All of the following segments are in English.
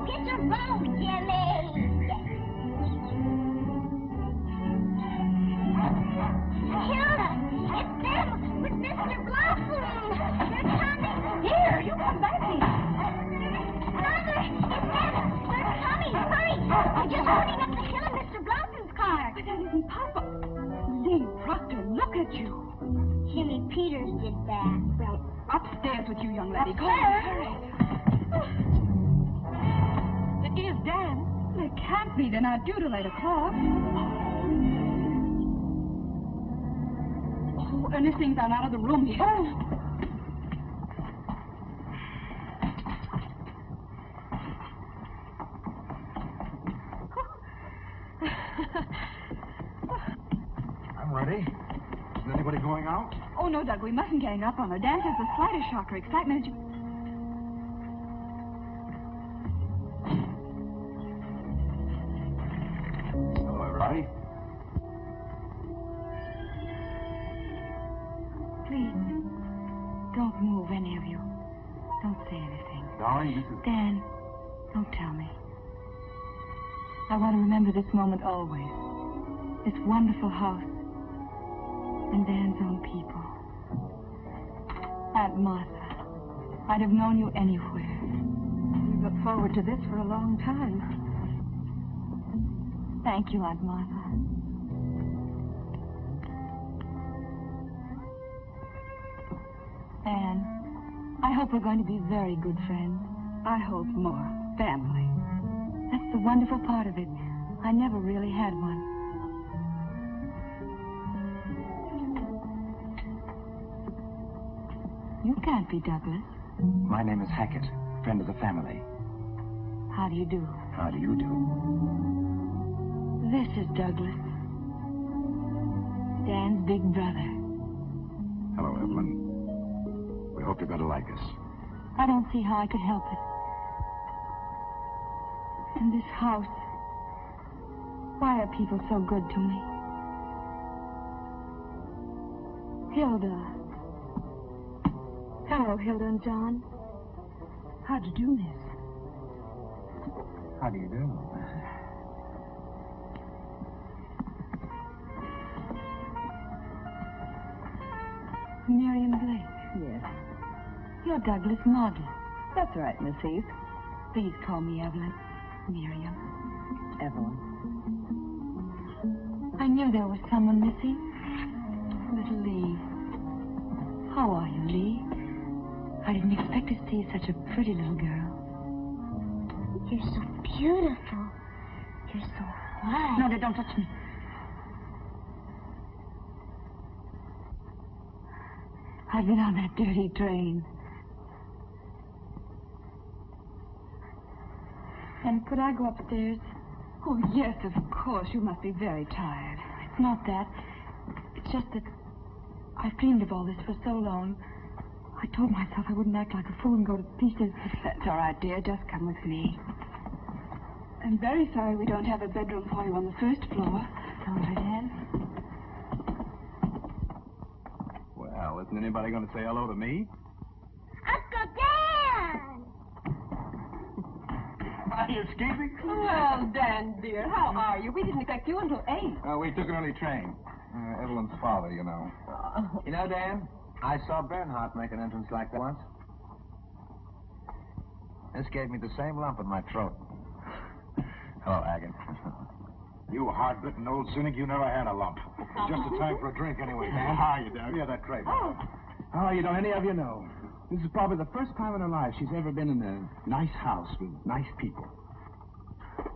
Get your boat, Jimmy! Hilda, it's them with Mr. Blossom. They're coming. Here, you come back here. Mother, it's them. They're coming. Hurry. They're just running up the hill in Mr. Blossom's car. But that isn't Papa. Lee Proctor, look at you. Jimmy Peters did that. Well, upstairs with you, young lady. Go on, hurry. It is Dan. It can't be. They're not due till 8 o'clock. Oh, Ernestine's gone out of the room here. Oh. I'm ready. Is anybody going out? Oh, no, Doug, we mustn't gang up on her. Dan has the slightest shock or excitement. Hello, everybody. Please, don't move, any of you. Don't say anything. Darling, this is... Dan, don't tell me. I want to remember this moment always. This wonderful house. And Dan's own people. Aunt Martha, I'd have known you anywhere. We've looked forward to this for a long time. Thank you, Aunt Martha. Anne, I hope we're going to be very good friends. I hope more. Family. That's the wonderful part of it. I never really had one. You can't be Douglas. My name is Hackett, friend of the family. How do you do? How do you do? This is Douglas. Dan's big brother. Hello, Evelyn. We hope you're going to like us. I don't see how I could help it. And this house. Why are people so good to me? Hilda. Hello, Hilda and John. How'd you do, miss? How do you do? Miriam Blake. Yes, You're Douglas Model. that's right, Miss Heath. Please call me Evelyn. Miriam. Evelyn. I knew there was someone missing. Little Lee. How are you, Lee? I didn't expect to see such a pretty little girl. You're so beautiful. You're so white. No, don't touch me. I've been on that dirty train. And could I go upstairs? Oh, yes, of course. You must be very tired. It's not that. It's just that I've dreamed of all this for so long. I told myself I wouldn't act like a fool and go to pieces. That's all right, dear. Just come with me. I'm very sorry we don't have a bedroom for you on the first floor. All right, Anne. Well, isn't anybody going to say hello to me? Uncle Dan! Are you escaping? Well, Dan, dear, how are you? We didn't expect you until 8. We took an early train. Evelyn's father, you know. You know, Dan, I saw Bernhardt make an entrance like that once. This gave me the same lump in my throat. Hello, Hackett. You hard-bitten old cynic, you never had a lump. It's just a time for a drink anyway, Dan. How are you, Doug? Yeah, that's right. Oh, you don't any of you know. This is probably the first time in her life she's ever been in a nice house with nice people.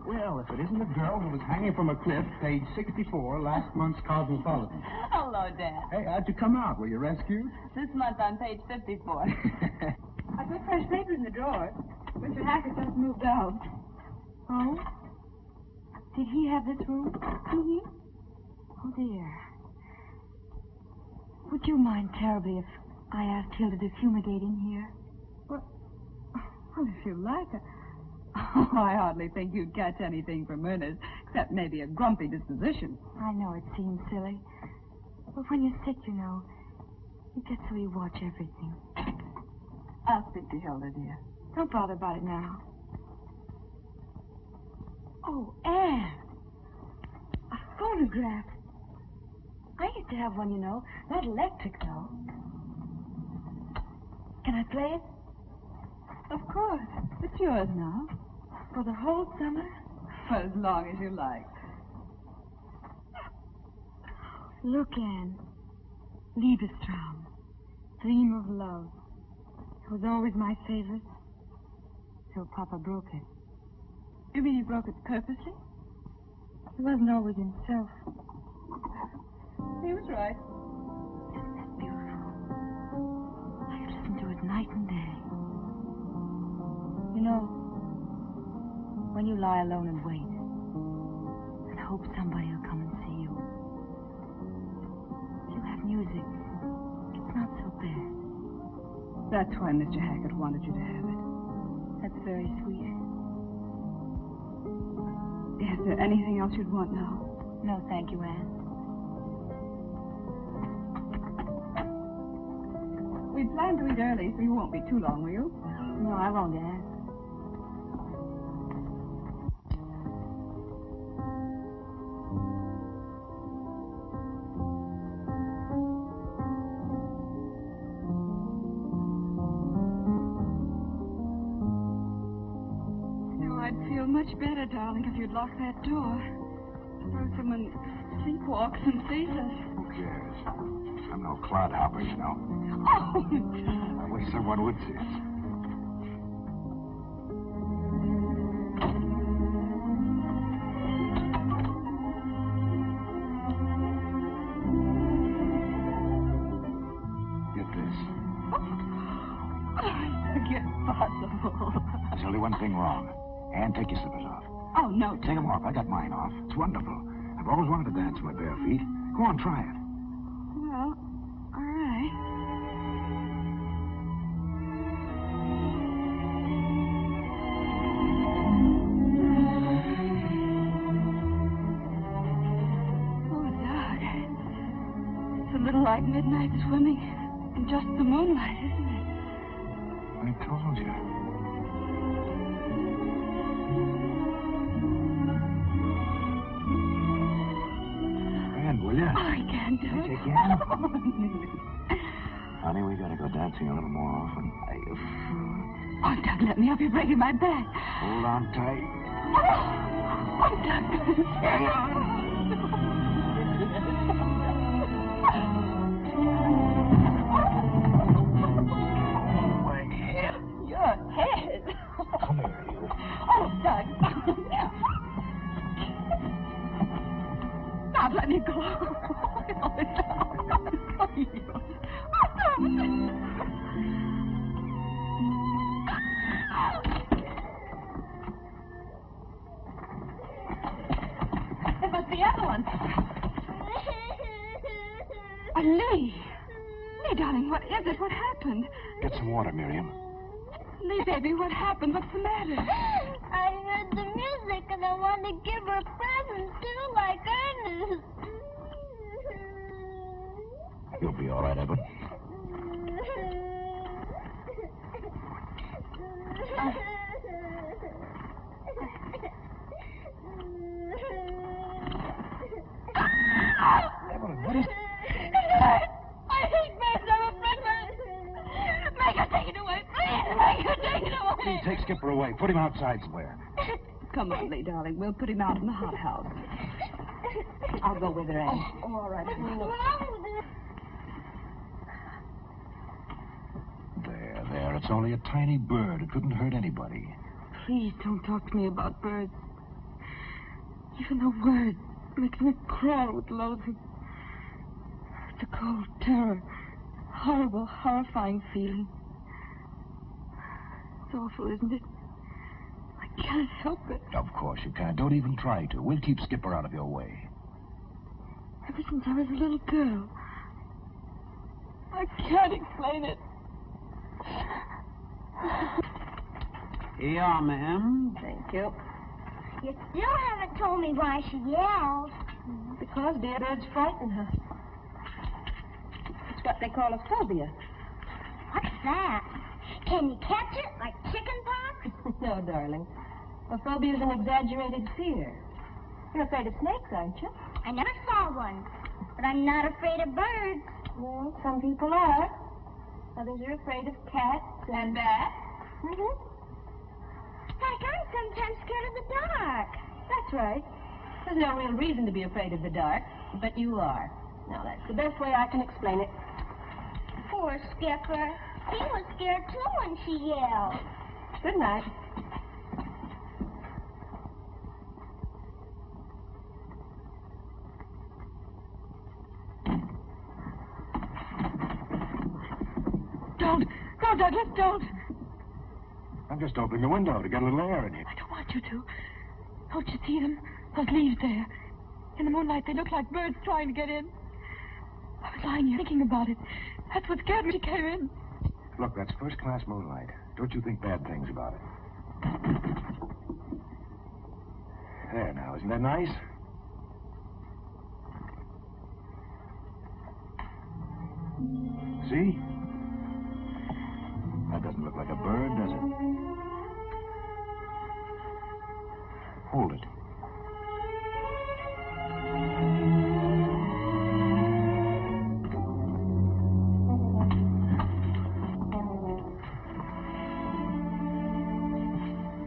Well, if it isn't the girl who was hanging from a cliff, page 64, last month's Cosmopolitan. Hello, Dan. Hey, how'd you come out? Were you rescued? This month on page 54. I put fresh paper in the drawer. Mr. Hackett just moved out. Oh? Did he have this room? Mm-hmm. Oh, dear. Would you mind terribly if I asked Hilda to fumigate in here? Well, if you like. Oh, I hardly think you'd catch anything from Ernest, except maybe a grumpy disposition. I know it seems silly. But when you're sick, you know, you get so you watch everything. I'll speak to Hilda, dear. Don't bother about it now. Oh, Anne. A phonograph. I used to have one, you know. Not electric, though. Can I play it? Of course. It's yours now. For the whole summer? For as long as you like. Look, Anne. Liebestraum. Dream of love. It was always my favorite. Till Papa broke it. You mean he broke it purposely? He wasn't always himself. He was right. Isn't that beautiful? I could listen to it night and day. You know, when you lie alone and wait, and hope somebody will come and see you, if you have music, it's not so bad. That's why Mr. Hackett wanted you to have it. That's very sweet. Is there anything else you'd want now? No, thank you, Anne. We planned to eat early, so you won't be too long, will you? No, I won't, Anne. I'd feel much better, darling, if you'd lock that door. Suppose someone sleepwalks and sees us. Who cares? I'm no clodhopper, you know. Oh, I wish someone would see us. Get this. Forget possible. There's only one thing wrong. Anne, take your slippers off. Oh, no. Take them off. I got mine off. It's wonderful. I've always wanted to dance with my bare feet. Go on, try it. Well, all right. Oh, Doug. It's a little like midnight swimming in just the moonlight, isn't it? I told you. Will you? Oh, I can't do it. You can? Honey, we gotta go dancing a little more often. Oh, Doug, let me help you breaking my back. Hold on tight. Oh, Doug. My head. Your head. Come here, you. Oh, Doug. Stop, let me go. It must be Evelyn. Lee. Lee, darling, what is it? What happened? Get some water, Miriam. Lee, baby, what happened? What's the matter? I heard the music and I want to give her a present too, like Ernest. You'll be all right, Evelyn. Evelyn, what is... I hate birds. I'm afraid of birds. Make her take it away, please. Make her take it away. Lee, take Skipper away. Put him outside somewhere. Come on, Lee, darling. We'll put him out in the hothouse. I'll go with her, Anne. Oh, all right. What's wrong with her? There. It's only a tiny bird. It couldn't hurt anybody. Please don't talk to me about birds. Even the word makes me crawl with loathing. It's a cold terror. Horrible, horrifying feeling. It's awful, isn't it? I can't help it. Of course you can. Don't even try to. We'll keep Skipper out of your way. Ever since I was a little girl. I can't explain it. Here you are, ma'am. Thank you. You still haven't told me why she yells. Because dear birds frighten her. It's what they call a phobia. What's that? Can you catch it like chicken pox? No, darling. A phobia is an exaggerated fear. You're afraid of snakes, aren't you? I never saw one, but I'm not afraid of birds. Well, some people are. Others are afraid of cats and bats. Mm-hmm. Heck, I'm sometimes scared of the dark. That's right. There's no real reason to be afraid of the dark, but you are. Now, that's the best way I can explain it. Poor Skipper. He was scared, too, when she yelled. Good night. Don't, Douglas, don't. I'm just opening the window to get a little air in here. I don't want you to. Don't you see them? Those leaves there. In the moonlight, they look like birds trying to get in. I was lying here thinking about it. That's what scared me. She came in. Look, that's first-class moonlight. Don't you think bad things about it? There now, isn't that nice? See? That doesn't look like a bird, does it? Hold it.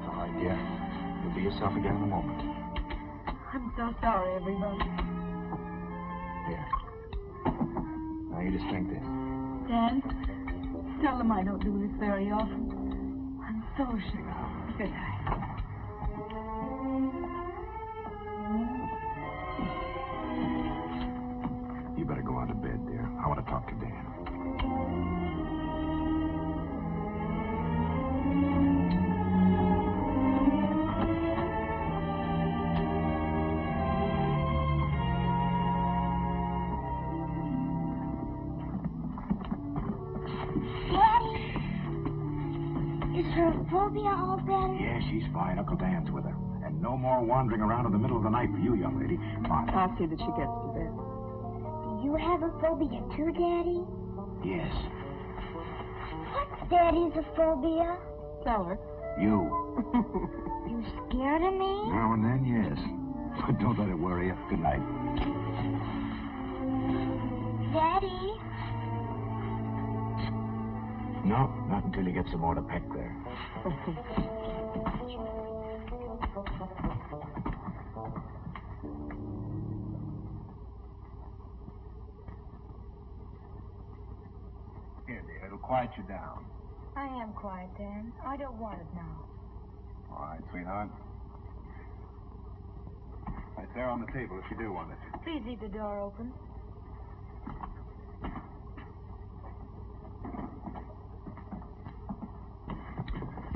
All right, dear. You'll be yourself again in a moment. I'm so sorry, everybody. Here. Now you just drink this. Dan, tell them I don't do this very often. I'm so sure. Good night. You better go on to bed, dear. I want to talk to Dan. Daddy, is her phobia all better? Yeah, she's fine. Uncle Dan's with her. And no more wandering around in the middle of the night for you, young lady. Fine. I'll see that she gets to bed. Do you have a phobia too, Daddy? Yes. What's Daddy's a phobia? Tell her. You. You scared of me? Now and then, yes. But don't let it worry you. Good night. Daddy? No, not until you get some more to peck there. Here, dear, it'll quiet you down. I am quiet, Dan. I don't want it now. All right, sweetheart. Right there on the table if you do want it. Please leave the door open.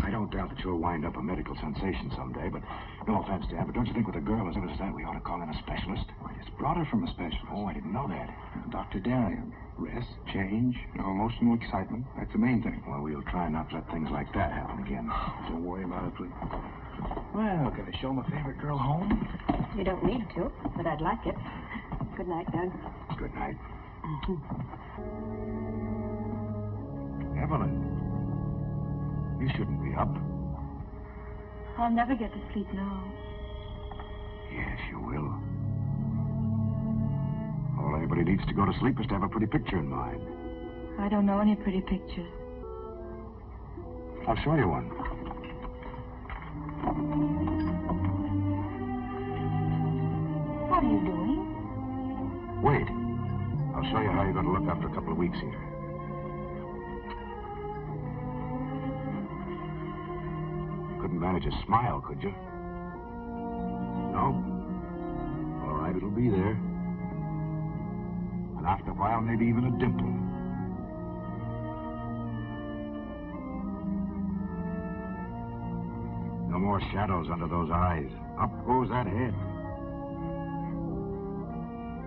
I don't doubt that you'll wind up a medical sensation someday, but no offense, Dan, but don't you think with a girl as ill as that, we ought to call in a specialist? I just brought her from a specialist. Oh, I didn't know that. Dr. Darien. Rest, change, no emotional excitement. That's the main thing. Well, we'll try not to let things like that happen again. Don't worry about it, please. Well, can I show my favorite girl home? You don't need to, but I'd like it. Good night, Doug. Good night. Evelyn, you shouldn't be up. I'll never get to sleep now. Yes, you will. All anybody needs to go to sleep is to have a pretty picture in mind. I don't know any pretty pictures. I'll show you one. What are you doing? Wait. I'll show you how you're going to look after a couple of weeks here. Couldn't manage a smile, could you? No? All right, it'll be there. And after a while, maybe even a dimple. No more shadows under those eyes. Up goes that head.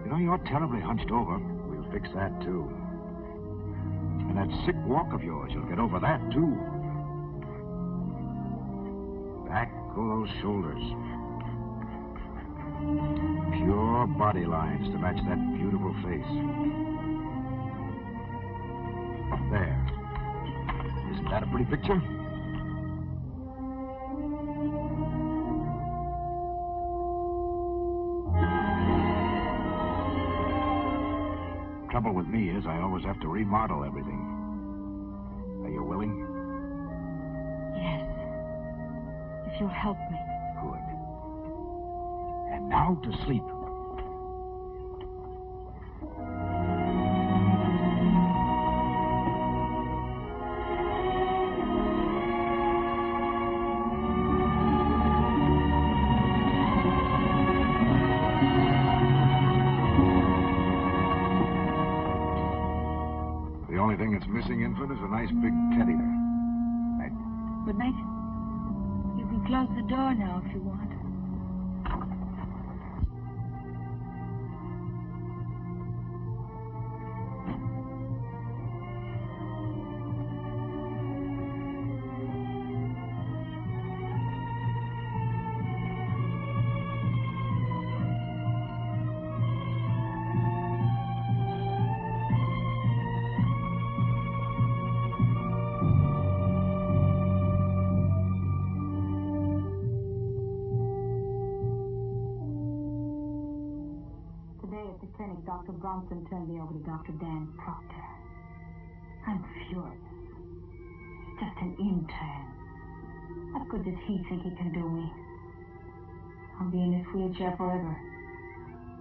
You know, you're terribly hunched over. We'll fix that, too. And that sick walk of yours, you'll get over that, too. Back go those shoulders. Pure body lines to match that beautiful face. There. Isn't that a pretty picture? Trouble with me is I always have to remodel everything. Are you willing? Yes. If you'll help me. Good. And now to sleep. The only thing that's missing, Infant, is a nice big teddy bear. Right. Good night. You can close the door now if you want. Today at the clinic, Dr. Bronson turned me over to Dr. Dan Proctor. I'm furious. He's just an intern. What good does he think he can do me? I'll be in this wheelchair forever.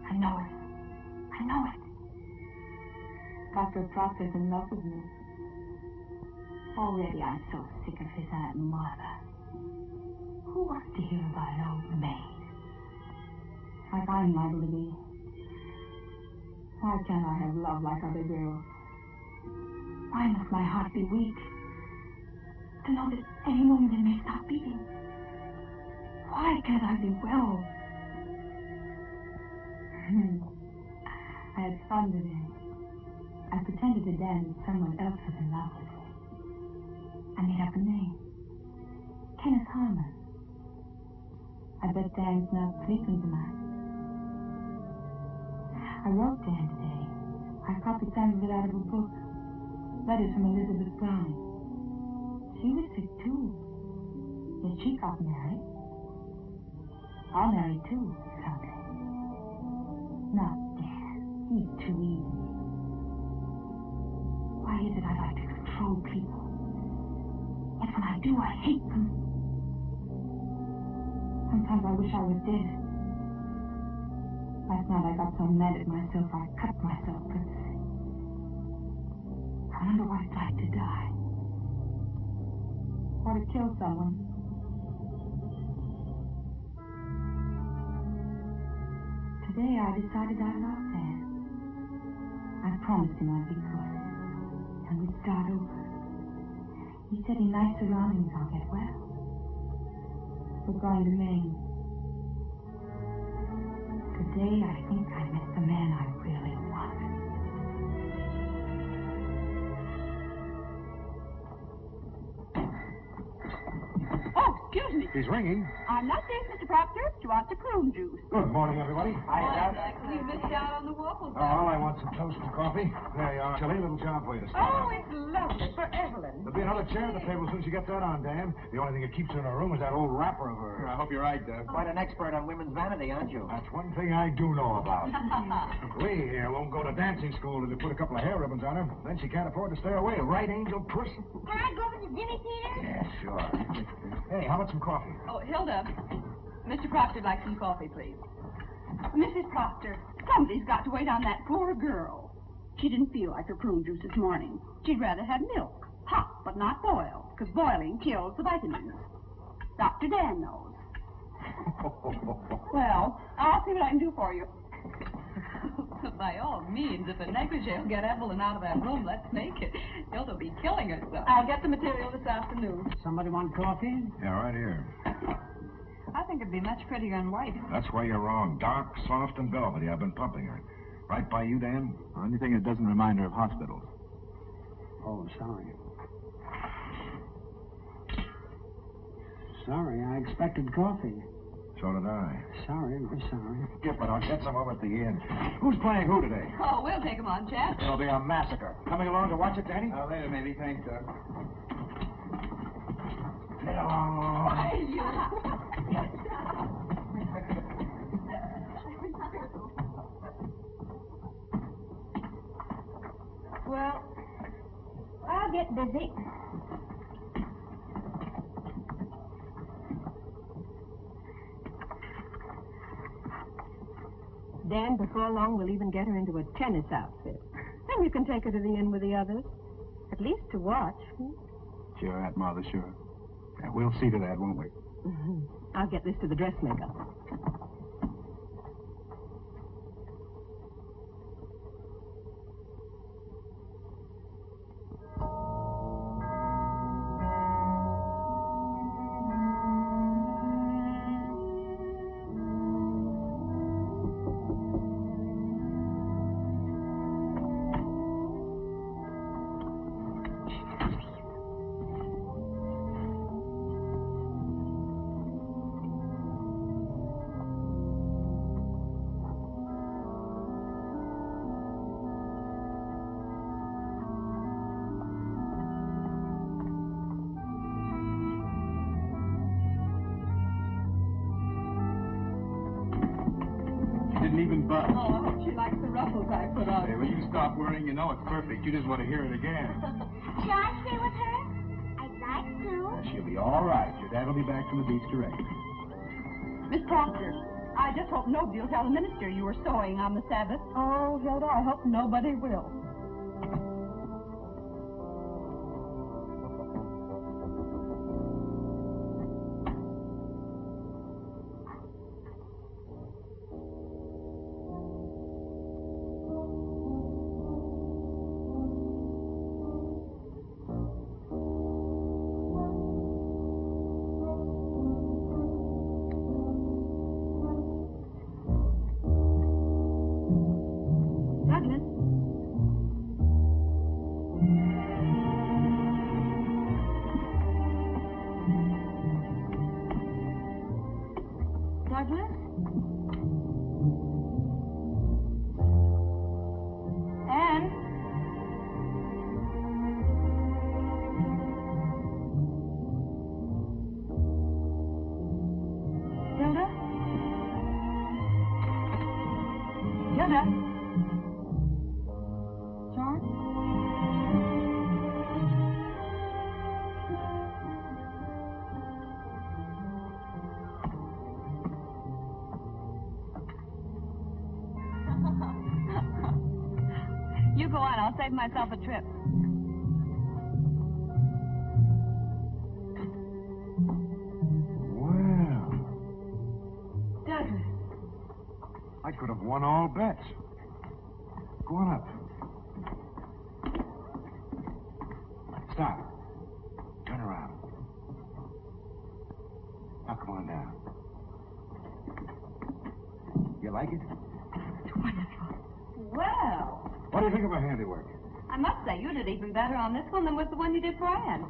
I know it. I know it. Dr. Proctor's in love with me. Already I'm so sick of his Aunt Martha. Who wants to hear about an old maid? Like I'm liable to be. Why can't I have love like other girls? Why must my heart be weak? To know that any moment it may stop beating. Why can't I be well? I had fun today. I pretended to Dan that someone else was in love with me. I made up a name. Kenneth Harmon. I bet Dan's not sleeping tonight. I wrote Dan today. I copied some of it out of a book. Letters from Elizabeth Browning. She was sick, too. Yet she got married. I'll marry, too, someday. Not Dan. He's too easy. Why is it I like to control people? Yet when I do, I hate them. Sometimes I wish I was dead. Last night I got so mad at myself I cut myself purposely. I wonder what it's like to die. Or to kill someone. Today I decided I loved Dan. I promised him I'd be good. And we'd start over. He said in nice surroundings I'll get well. We're going to Maine. Today, I think I met the man I really want. Oh, excuse me. He's ringing. I'm not there, Mr. Proctor. She wants a prune juice. Good morning, everybody. You missed out on the waffles. Oh, I want some toast and coffee. There you are. Chilly, little job for you to start. Oh, it's lovely for Evelyn. There'll be another chair at the table as soon as you get that on, Dan. The only thing that keeps her in her room is that old wrapper of hers. I hope you're right, Doug. Quite an expert on women's vanity, aren't you? That's one thing I do know about. We here won't go to dancing school till they put a couple of hair ribbons on her. Then she can't afford to stay away. Right, Angel Puss? Can I go with the Jimmy Peter? Yeah, sure. Hey, how about some coffee? Oh, Hilda. Mr. Proctor'd like some coffee, please. Mrs. Proctor, somebody's got to wait on that poor girl. She didn't feel like her prune juice this morning. She'd rather have milk. Hot, but not boiled, because boiling kills the vitamins. Dr. Dan knows. Well, I'll see what I can do for you. By all means, if a negligee will get Evelyn out of that room, let's make it. Hilda will be killing herself. I'll get the material this afternoon. Somebody want coffee? Yeah, right here. I think it'd be much prettier in white. That's where you're wrong. Dark, soft, and velvety. I've been pumping her. Right by you, Dan? Anything that doesn't remind her of hospitals. Oh, sorry. Sorry, I expected coffee. So did I. Sorry, I'm sorry. Skip it. I'll get some over at the inn. Who's playing who today? Oh, we'll take 'em on, Chad. It'll be a massacre. Coming along to watch it, Danny? Later, maybe. Thanks, Doug. Dan, before long, we'll even get her into a tennis outfit. Then you can take her to the inn with the others. At least to watch. Sure, Aunt Martha, sure. Yeah, we'll see to that, won't we? Mm-hmm. I'll get this to the dressmaker. Didn't even budge. Oh, I hope she likes the ruffles I put on. Hey, when you stop worrying, you know it's perfect. You just want to hear it again. Shall I stay with her? I'd like to. She'll be all right. Your dad will be back from the beach directly. Miss Proctor, I just hope nobody will tell the minister you were sewing on the Sabbath. Oh, Hilda, I hope nobody will. Douglas? Douglas? Anne? Hilda? Hilda? John? You go on. I'll save myself a trip. Well, Douglas. I could have won all bets. Go on up. Stop. Turn around. Now come on down. You like it? Well, What do you think of our handiwork? I must say you did even better on this one than with the one you did for Anne.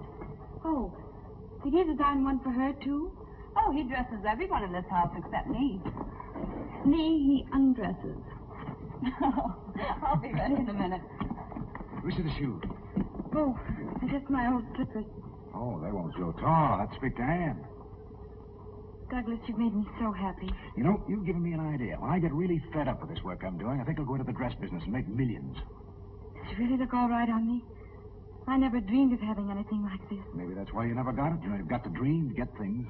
Oh, did he design one for her, too? Oh, he dresses everyone in this house except me. Me, he undresses. I'll be ready in a minute. Which are the shoes? Oh, they're just my old slippers. Oh, they won't show tall. That's Big Anne. Douglas, you've made me so happy. You know, you've given me an idea. When I get really fed up with this work I'm doing, I think I'll go into the dress business and make millions. Does it really look all right on me? I never dreamed of having anything like this. Maybe that's why you never got it. You know, you've got to dream to get things.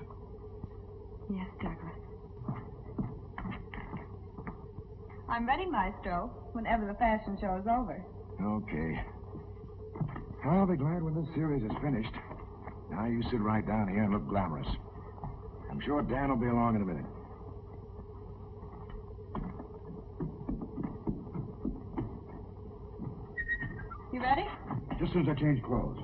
Yes, Douglas. I'm ready, Maestro, whenever the fashion show is over. Okay. I'll be glad when this series is finished. Now you sit right down here and look glamorous. I'm sure Dan will be along in a minute. You ready? Just as soon as I change clothes.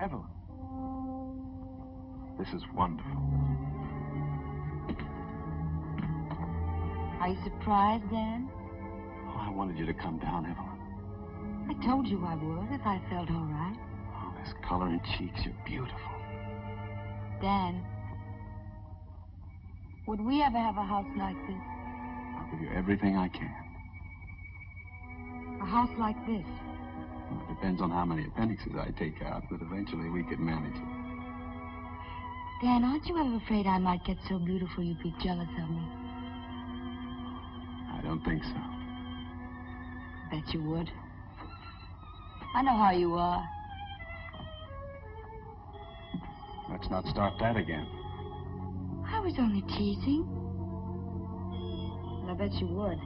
Evelyn. This is wonderful. Are you surprised, Dan? Oh, I wanted you to come down, Evelyn. I told you I would if I felt all right. Oh, this color in cheeks, you're beautiful. Dan, would we ever have a house like this? I'll give you everything I can. A house like this? Well, it depends on how many appendixes I take out, but eventually we could manage it. Dan, aren't you ever afraid I might get so beautiful you'd be jealous of me? I don't think so. Bet you would. I know how you are. Let's not start that again. I was only teasing. But I bet you would.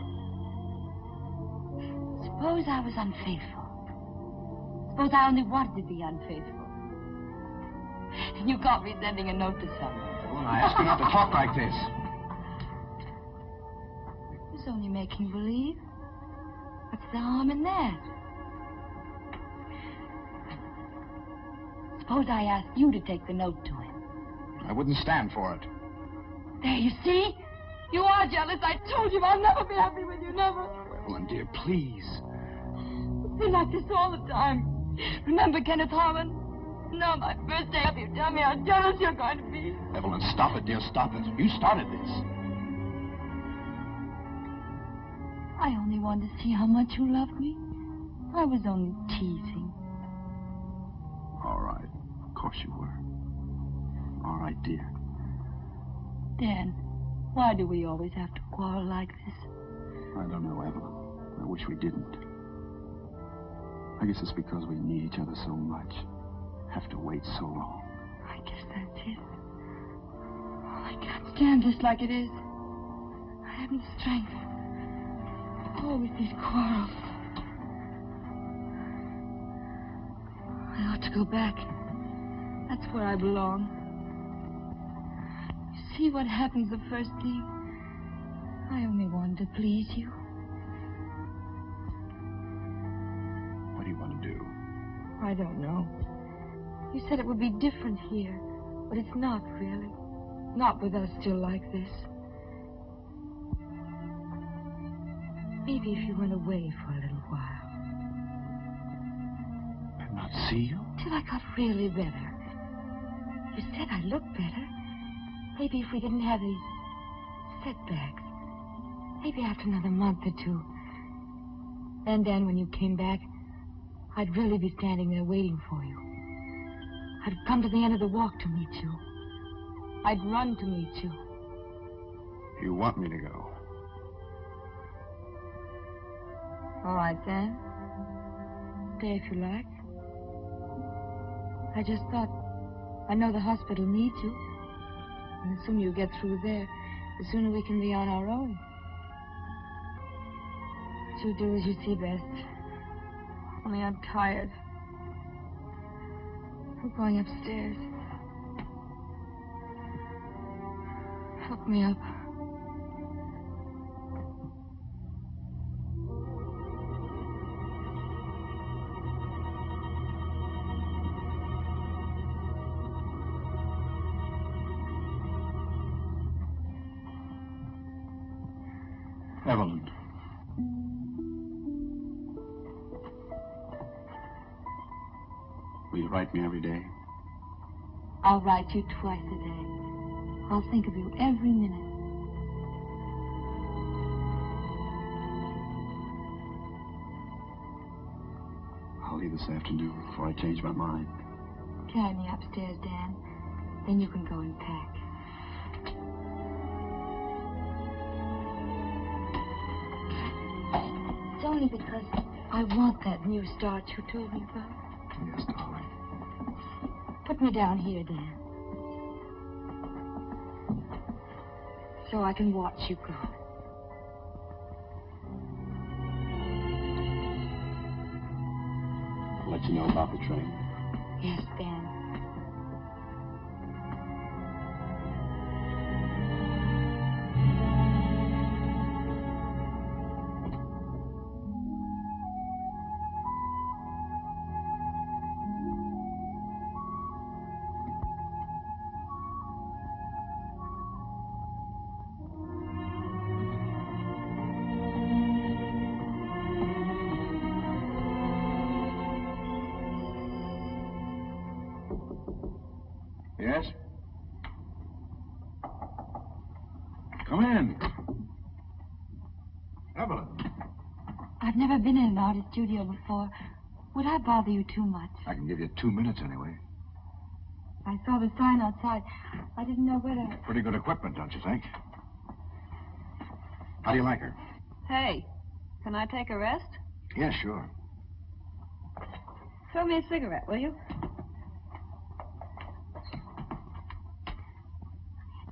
Suppose I was unfaithful. Suppose I only wanted to be unfaithful. And you caught me sending a note to someone. Well, I asked you not to talk like this. It was only making believe. What's the harm in that? Suppose I asked you to take the note to him. I wouldn't stand for it. There, you see? You are jealous. I told you I'll never be happy with you, never. Evelyn, dear, please. It's been like this all the time. Remember Kenneth Harmon? No, my first day up, you tell me how jealous you're going to be. Evelyn, stop it, dear, stop it. You started this. I only wanted to see how much you loved me. I was only teasing. All right. Of course you were. All right, dear. Dan, why do we always have to quarrel like this? I don't know, Evelyn. I wish we didn't. I guess it's because we need each other so much. Have to wait so long. I guess that's it. I can't stand this like it is. I haven't strength. Always these quarrels. I ought to go back. That's where I belong. You see what happens the first day? I only wanted to please you. What do you want to do? I don't know. You said it would be different here, but it's not really. Not with us still like this. Maybe if you went away for a little while. And not see you? Till I got really better. You said I looked better. Maybe if we didn't have these setbacks. Maybe after another month or two. Then, Dan, when you came back, I'd really be standing there waiting for you. I'd come to the end of the walk to meet you. I'd run to meet you. You want me to go? All right, then. Stay if you like. I just thought, I know the hospital needs you. And the sooner you get through there, the sooner we can be on our own. You do as you see best. Only I'm tired. I'm going upstairs. Help me up. Evelyn. Will you write me every day? I'll write you twice a day. I'll think of you every minute. I'll leave this afternoon before I change my mind. Carry me upstairs, Dan. Then you can go and pack. It's only because I want that new start you told me about. Yes, darling. Put me down here, Dan. So I can watch you go. I'll let you know about the train. Yes, Dan. Yes? Come in. Evelyn. I've never been in an artist studio before. Would I bother you too much? I can give you 2 minutes anyway. I saw the sign outside. I didn't know whether... Pretty good equipment, don't you think? How do you like her? Hey, can I take a rest? Yeah, sure. Throw me a cigarette, will you?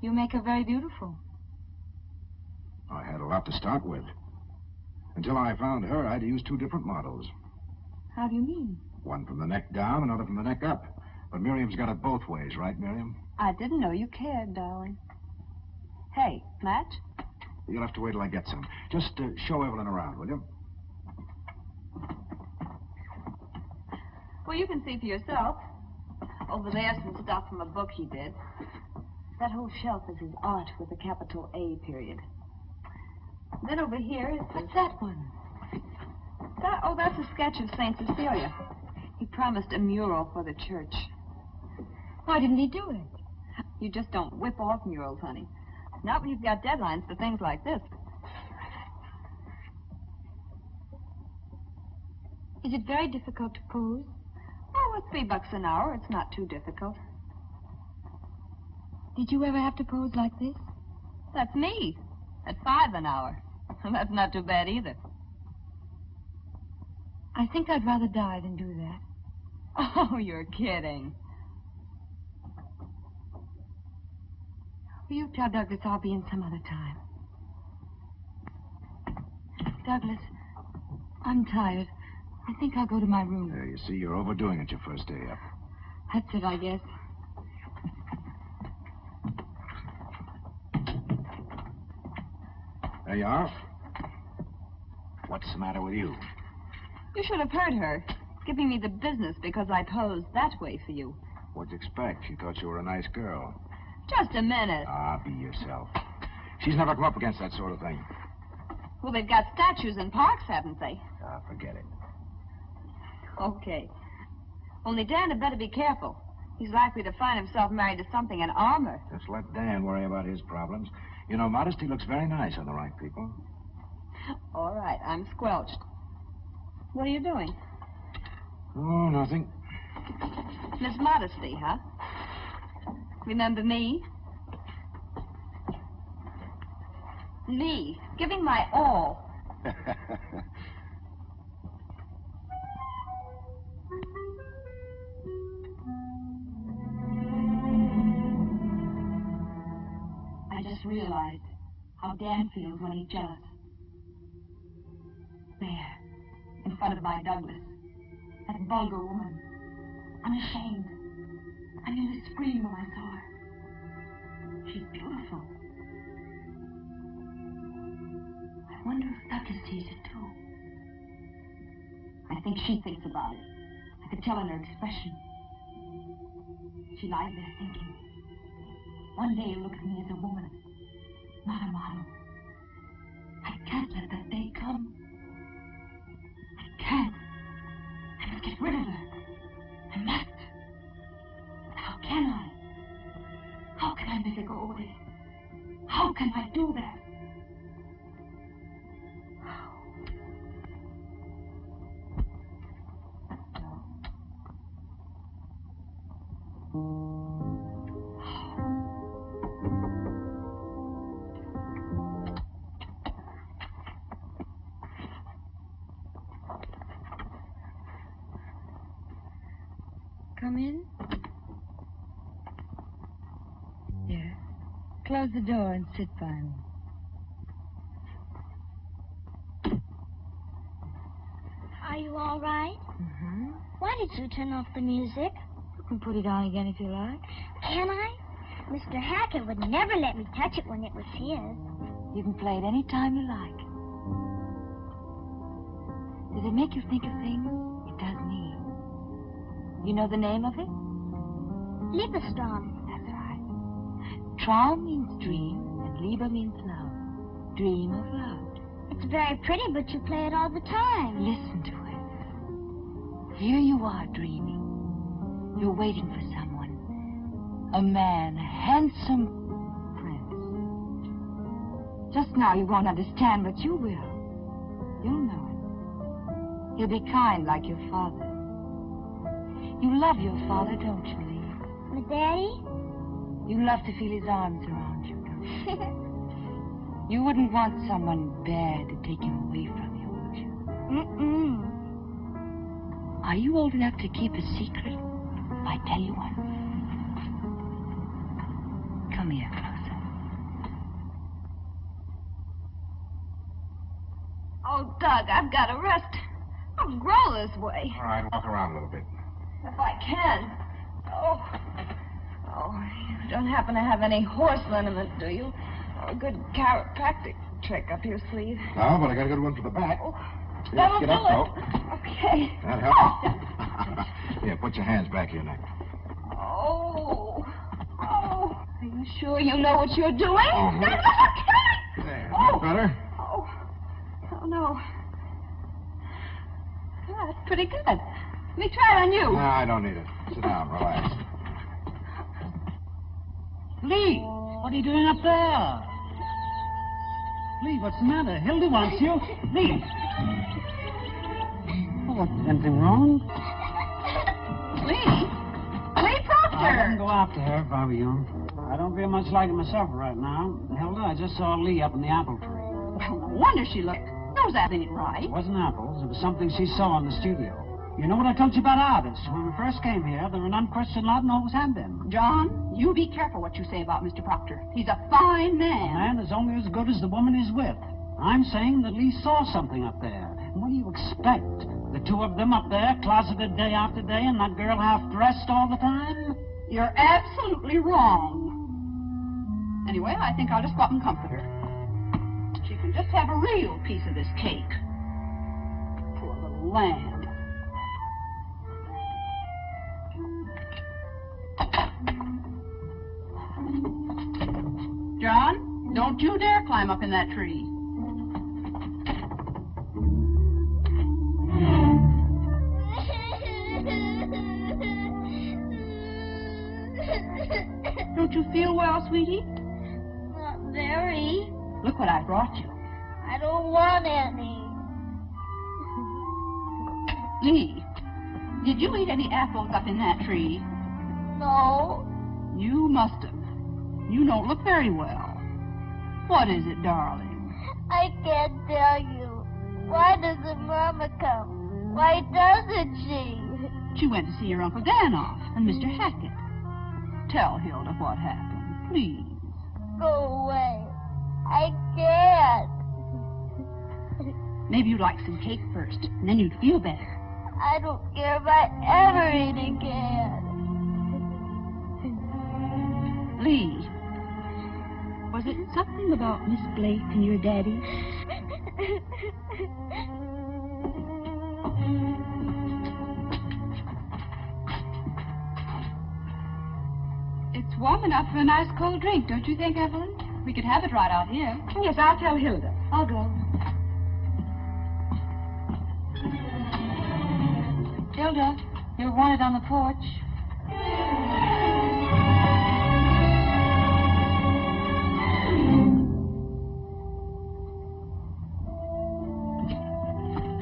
You make her very beautiful. I had a lot to start with. Until I found her, I had to use 2 different models. How do you mean? One from the neck down, another from the neck up. But Miriam's got it both ways, right, Miriam? I didn't know you cared, darling. Hey, match? You'll have to wait till I get some. Just show Evelyn around, will you? Well, you can see for yourself. Over there's some stuff from a book he did. That whole shelf is his art with a capital A period. Then over here is... What's that one? That's a sketch of St. Cecilia. He promised a mural for the church. Why didn't he do it? You just don't whip off murals, honey. Not when you've got deadlines for things like this. Is it very difficult to pose? Oh, at $3 an hour, it's not too difficult. Did you ever have to pose like this? That's me. At $5 an hour. That's not too bad either. I think I'd rather die than do that. Oh, you're kidding. Will you tell Douglas I'll be in some other time? Douglas, I'm tired. I think I'll go to my room. There, you see, you're overdoing it your first day up. That's it, I guess. There you are. What's the matter with you? You should have heard her, giving me the business because I posed that way for you. What'd you expect? She thought you were a nice girl. Just a minute. Ah, be yourself. She's never come up against that sort of thing. Well, they've got statues in parks, haven't they? Ah, forget it. Okay. Only Dan had better be careful. He's likely to find himself married to something in armor. Just let Dan worry about his problems. You know, modesty looks very nice on the right people. All right, I'm squelched. What are you doing? Oh, nothing. Miss Modesty, huh? Remember me? Me, giving my all. I just realized how Dan feels when he's jealous. There, in front of my Douglas, that vulgar woman, unashamed. I nearly screamed when I saw her. She's beautiful. I wonder if Douglas sees it too. I think she thinks about it. I could tell in her expression. She lies there thinking. One day he'll look at me as a woman, not a model. I can't let that day come. I can't. I must get rid of her. I must. How can I? How can I make her go away? How can I do that? Come in. Yes. Close the door and sit by me. Are you all right? Mm-hmm. Why did you turn off the music? You can put it on again if you like. Can I? Mr. Hackett would never let me touch it when it was his. You can play it any time you like. Does it make you think of things? It does me. You know the name of it? Liebestrom. That's right. Traum means dream, and Liebe means love. Dream of love. It's very pretty, but you play it all the time. Listen to it. Here you are dreaming. You're waiting for someone. A man, a handsome prince. Just now you won't understand, but you will. You'll know it. He'll be kind like your father. You love your father, don't you, Lee? My daddy? You love to feel his arms around you, don't you? You wouldn't want someone bad to take him away from you, would you? Mm-mm. Are you old enough to keep a secret? If I tell you one. Come here, closer. Oh, Doug, I've got to rest. I'll grow this way. All right, walk around a little bit. If I can. Oh, you don't happen to have any horse liniment, do you? Or a good chiropractic trick up your sleeve? No, but I got a good one for the back. Oh, Here, that'll get do up, it. though. Okay. That helps. Here, put your hands back your neck. Oh. Are you sure you know what you're doing? Mhm. There, better? Oh, no. Oh, that's pretty good. Let me try it on you. No, I don't need it. Sit down, relax. Lee, what are you doing up there? Lee, what's the matter? Hilda wants you. Lee. Oh, what, anything wrong? Lee I Proctor. wouldn't go after her if I were you. I don't feel much like it myself right now. Hilda, I just saw Lee up in the apple tree. Well, no wonder she looked. Those apples ain't right. It wasn't apples. It was something she saw in the studio. You know what I told you about artists? When we first came here, they were an unquestioned lot and always have been. John, you be careful what you say about Mr. Proctor. He's a fine A man. man is only as good as the woman he's with. I'm saying that Lee saw something up there. And what do you expect? The two of them up there, closeted day after day, and that girl half-dressed all the time? You're absolutely wrong. Anyway, I think I'll just go up and comfort her. She can just have a real piece of this cake. Poor little lamb. John, don't you dare climb up in that tree. Don't you feel well, sweetie? Not very. Look what I brought you. I don't want any. Lee, did you eat any apples up in that tree? No. You must have. You don't look very well. What is it, darling? I can't tell you. Why doesn't Mama come? Why doesn't she? She went to see your Uncle Danoff and Mr. Hackett. Tell Hilda what happened, please. Go away. I can't. Maybe you'd like some cake first, and then you'd feel better. I don't care if I ever eat again. Lee, was it something about Miss Blake and your daddy? It's warm enough for a nice cold drink, don't you think, Evelyn? We could have it right out here. Yes, I'll tell Hilda. I'll go. Hilda, you're wanted on the porch.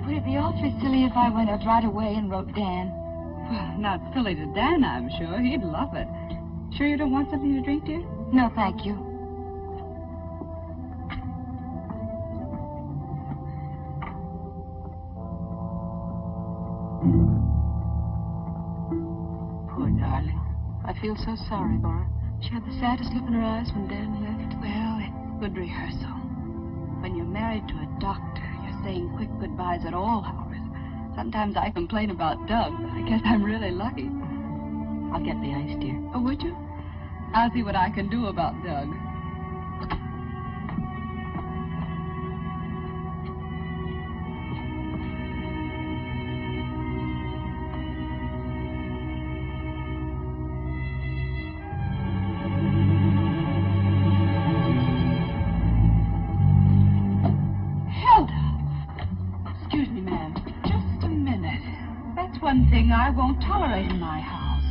Would it be awfully silly if I went out right away and wrote Dan? Well, not silly to Dan, I'm sure. He'd love it. Sure you don't want something to drink, dear? No, thank you. Poor darling. I feel so sorry for her. She had the saddest look in her eyes when Dan left. Well, it's good rehearsal. When you're married to a doctor, you're saying quick goodbyes at all hours. Sometimes I complain about Doug, but I guess I'm really lucky. I'll get the ice, dear. Oh, would you? I'll see what I can do about Doug. One thing I won't tolerate in my house.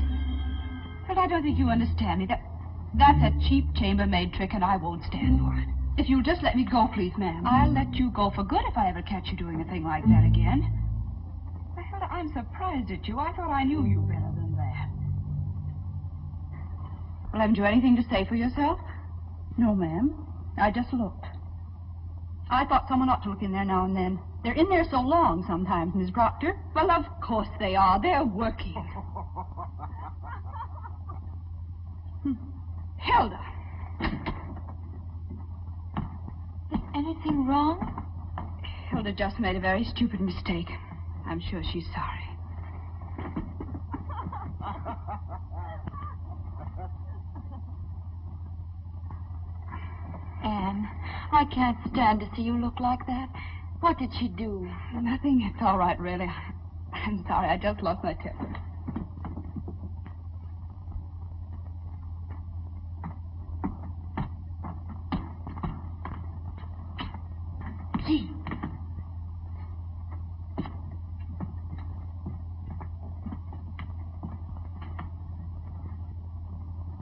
But I don't think you understand me. That's a cheap chambermaid trick, and I won't stand for it. If you'll just let me go, please, ma'am. I'll let you go for good if I ever catch you doing a thing like that again. Well, I'm surprised at you. I thought I knew you better than that. Well, haven't you anything to say for yourself? No, ma'am. I just looked. I thought someone ought to look in there now and then. They're in there so long sometimes, Miss Proctor. Well, of course they are. They're working. Hilda. Is anything wrong? Hilda just made a very stupid mistake. I'm sure she's sorry. Anne, I can't stand to see you look like that. What did she do? Nothing. It's all right, really. I'm sorry. I just lost my temper. Gee.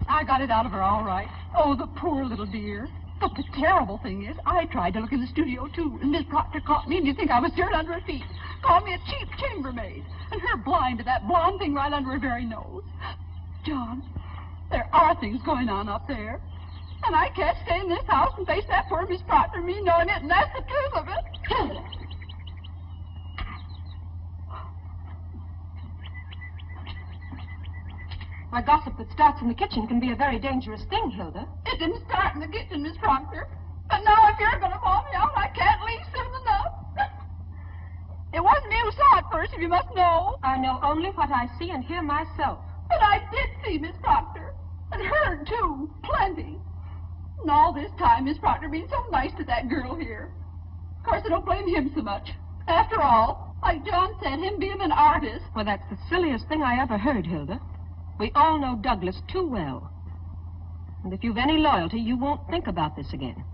I got it out of her all right. Oh, the poor little dear. But the terrible thing is, I tried to look in the studio, too, and Miss Proctor caught me, and you think I was dirt under her feet. Called me a cheap chambermaid, and her blind to that blonde thing right under her very nose. John, there are things going on up there, and I can't stay in this house and face that poor Miss Proctor, me knowing it, and that's the truth of it. Hilda! Why, gossip that starts in the kitchen can be a very dangerous thing, Hilda. It didn't start in the kitchen, Miss Proctor. But now if you're going to bawl me out, I can't leave soon enough. It wasn't me who saw it first, if you must know. I know only what I see and hear myself. But I did see Miss Proctor. And heard, too. Plenty. And all this time, Miss Proctor being so nice to that girl here. Of course, I don't blame him so much. After all, like John said, him being an artist. Well, that's the silliest thing I ever heard, Hilda. We all know Douglas too well. And if you've any loyalty, you won't think about this again.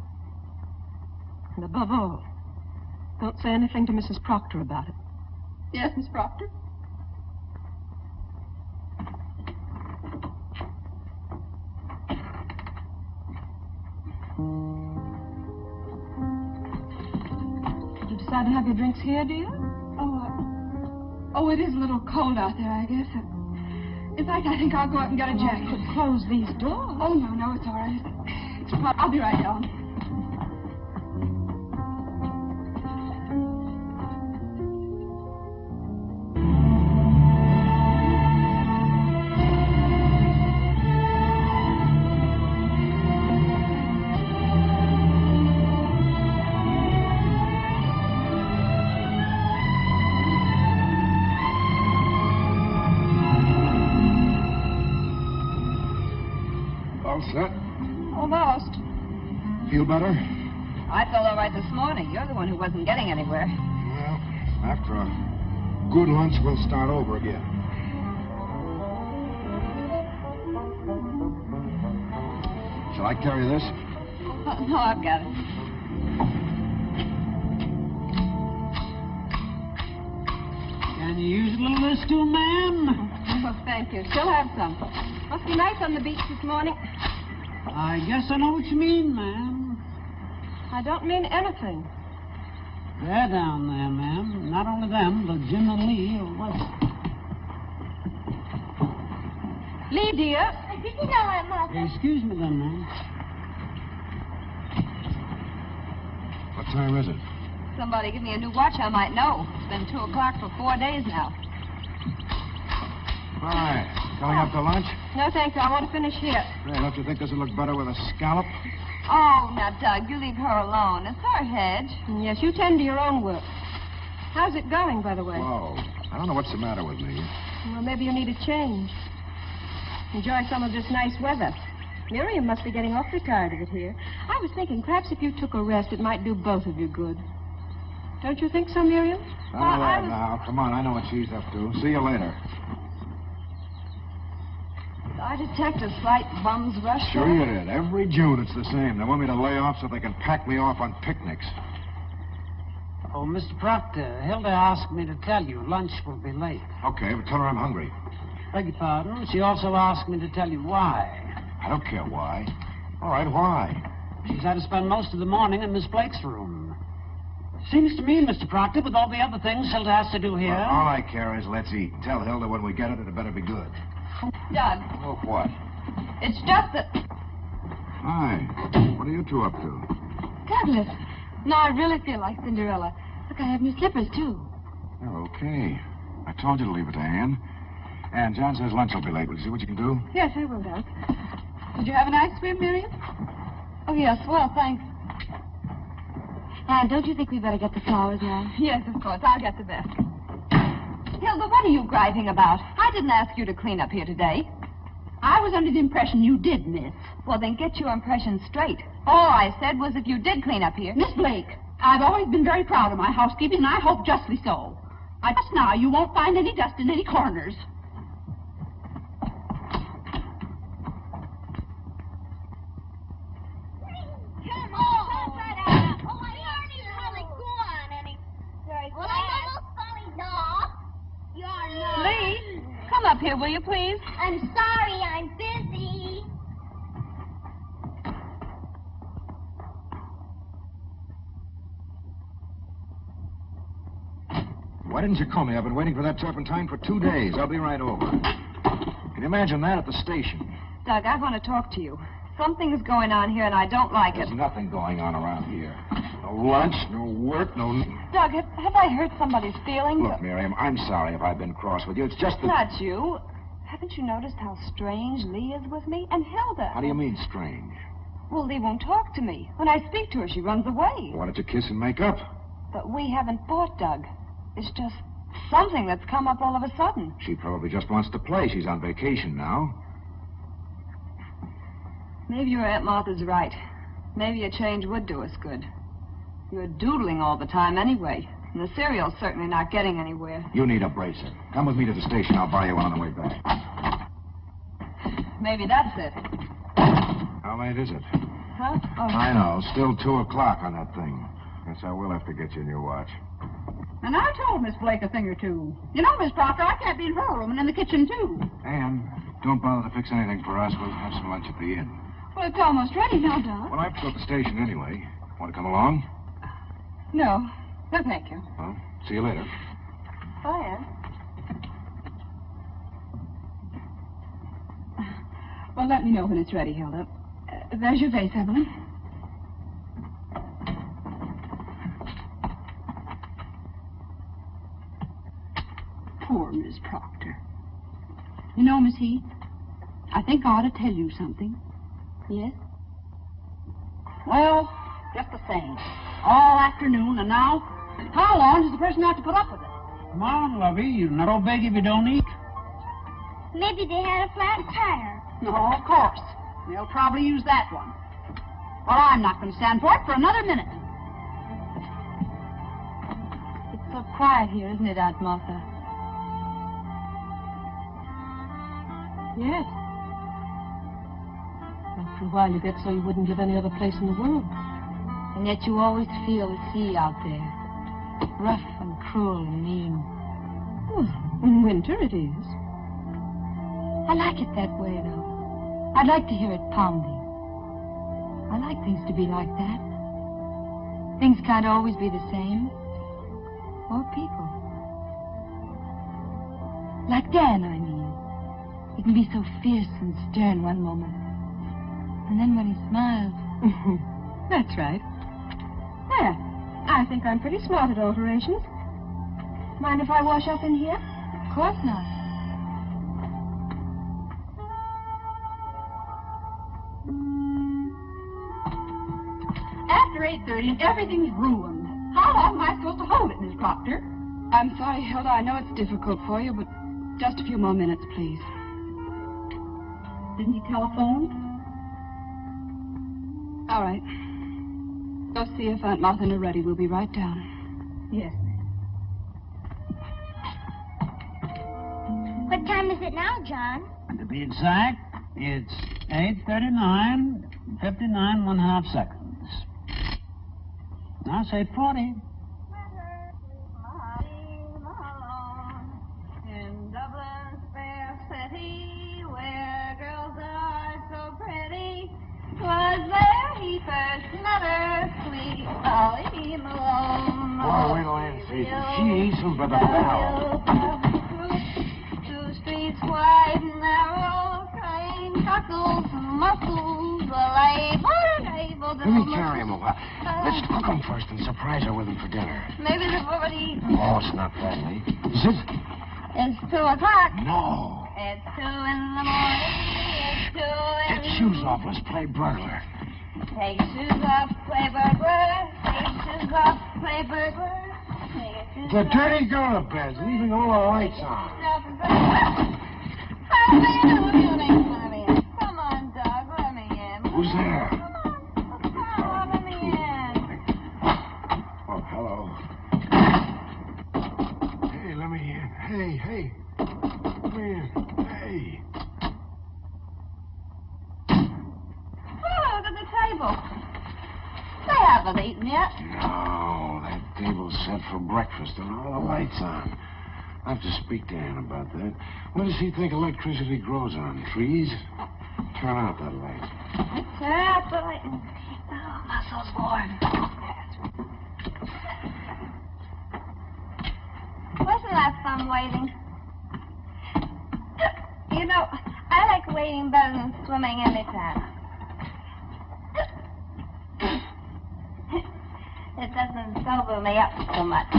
And above all, don't say anything to Mrs. Proctor about it. Yes, Miss Proctor? Did you decide to have your drinks here, dear? Oh, it is a little cold out there, I guess. In fact, I think I'll go up and get a jacket. You could close these doors. Oh, no, it's all right. I'll be right down. Set? Almost. Feel better? I felt all right this morning. You're the one who wasn't getting anywhere. Well, after a good lunch, we'll start over again. Shall I carry this? No, I've got it. Can you use a little of this too, ma'am? Oh, thank you. Still have some. Must be nice on the beach this morning. I guess I know what you mean, ma'am. I don't mean anything. They're down there, ma'am. Not only them, but Jim and Lee are west. Lee, dear. Did you know it, Mother? Excuse me then, ma'am. What time is it? Somebody give me a new watch, I might know. It's been 2 o'clock for 4 days now. All right. Coming up to lunch? No, thanks. I want to finish here. Hey, don't you think this would look better with a scallop? Oh, now, Doug, you leave her alone. It's her hedge. Yes, you tend to your own work. How's it going, by the way? Whoa. I don't know what's the matter with me. Well, maybe you need a change. Enjoy some of this nice weather. Miriam must be getting awfully tired of it here. I was thinking perhaps if you took a rest, it might do both of you good. Don't you think so, Miriam? All right, now. Come on, I know what she's up to. See you later. I detect a slight bum's rush. Sure there. you did. Every June it's the same. They want me to lay off so they can pack me off on picnics. Oh, Mr. Proctor, Hilda asked me to tell you lunch will be late. Okay, but tell her I'm hungry. Beg your pardon? She also asked me to tell you why. I don't care why. All right, why? She's had to spend most of the morning in Miss Blake's room. Seems to me, Mr. Proctor, with all the other things Hilda has to do here... Well, all I care is let's eat. Tell Hilda when we get it, it better be good. Doug, Oh, what? It's just that... Hi. What are you two up to? Douglas, now I really feel like Cinderella. Look, I have new slippers, too. Oh, okay. I told you to leave it to Anne. And John says lunch will be late. Will you see what you can do? Yes, I will, Doug. Did you have a nice swim, Miriam? Oh, yes, well, thanks. Anne, don't you think we better get the flowers now? Yes, of course. I'll get the best. Hilda, what are you griping about? I didn't ask you to clean up here today. I was under the impression you did, miss. Well, then get your impression straight. All I said was if you did clean up here... Miss Blake, I've always been very proud of my housekeeping, and I hope justly so. I just now you won't find any dust in any corners. Lee, come up here, will you, please? I'm sorry, I'm busy. Why didn't you call me? I've been waiting for that turpentine for 2 days. I'll be right over. Can you imagine that at the station? Doug, I want to talk to you. Something's going on here, and I don't like There's it. nothing going on around here. No lunch, no work, no... Doug, have I hurt somebody's feelings? Look, Miriam, I'm sorry if I've been cross with you. It's just that... Not you. Haven't you noticed how strange Lee is with me? And Hilda. How do you mean, strange? Well, Lee won't talk to me. When I speak to her, she runs away. Why don't you kiss and make up? But we haven't fought, Doug. It's just something that's come up all of a sudden. She probably just wants to play. She's on vacation now. Maybe your Aunt Martha's right. Maybe a change would do us good. You're doodling all the time anyway. And the cereal's certainly not getting anywhere. You need a bracer. Come with me to the station. I'll buy you one on the way back. Maybe that's it. How late is it? Huh? Oh. I know. Still 2 o'clock on that thing. Guess I will have to get you a new watch. And I told Miss Blake a thing or two. You know, Miss Proctor, I can't be in her room and in the kitchen, too. Anne, don't bother to fix anything for us. We'll have some lunch at the inn. Well, it's almost ready now, Doug. Well, I have to go to the station anyway. Want to come along? No. No, thank you. Well, see you later. Bye, Anne. Well, let me know when it's ready, Hilda. There's your vase, Evelyn. Poor Miss Proctor. You know, Miss Heath, I think I ought to tell you something. Yes? Well, just the same. All afternoon, and now, how long does the person have to put up with it? Come on, lovey. You're not all big if you don't eat. Maybe they had a flat tire. No, of course. They'll probably use that one. Well, I'm not going to stand for it for another minute. It's so quiet here, isn't it, Aunt Martha? Yes. After a while, you get so you wouldn't live any other place in the world. And yet you always feel the sea out there. Rough and cruel and mean. Well, in winter it is. I like it that way, though. I'd like to hear it pounding. I like things to be like that. Things can't always be the same. Or people. Like Dan, I mean. He can be so fierce and stern one moment. And then when he smiles... That's right. There. I think I'm pretty smart at alterations. Mind if I wash up in here? Of course not. After 8:30 and everything's ruined. How long am I supposed to hold it, Miss Proctor? I'm sorry, Hilda. I know it's difficult for you, but just a few more minutes, please. Didn't he telephone? All right. Go see if Aunt Martha and are ready. We'll be right down. Yes. What time is it now, John? And to be exact, it's 8:39, 59 1/2 seconds. Now say 40. In Dublin's fair city, where girls are so pretty, was there he first met her, sweet Polly Malone. Boy, wait till Anne sees him. She eats him by the barrel. 2 streets wide and narrow, crying knuckles, muscles, label. Let me carry him a while. Let's cook him first and surprise her with him for dinner. Maybe they've already eaten. Oh, it's not that late. Is it? It's 2 o'clock. No. It's 2 in the morning. It's 2 in Get shoes off. Let's play burglar. Take shoes off, play burglar. Take shoes off, play burglar. The dirty girl of bed, leaving all the lights on. Come on, Doug, let me in. Who's there? Come on, let me in. Oh, hello. Hey, let me in. Hey. Let me in. Hey. Oh, look at the table. They haven't eaten yet. No, that table's set for breakfast and all the lights on. I'll have to speak to Ann about that. What does he think electricity grows on? Trees? Turn out that light. Turn out the light and keep the muscles warm. Wasn't that fun waiting? You know, I like waiting better than swimming anytime. It doesn't sober me up so much.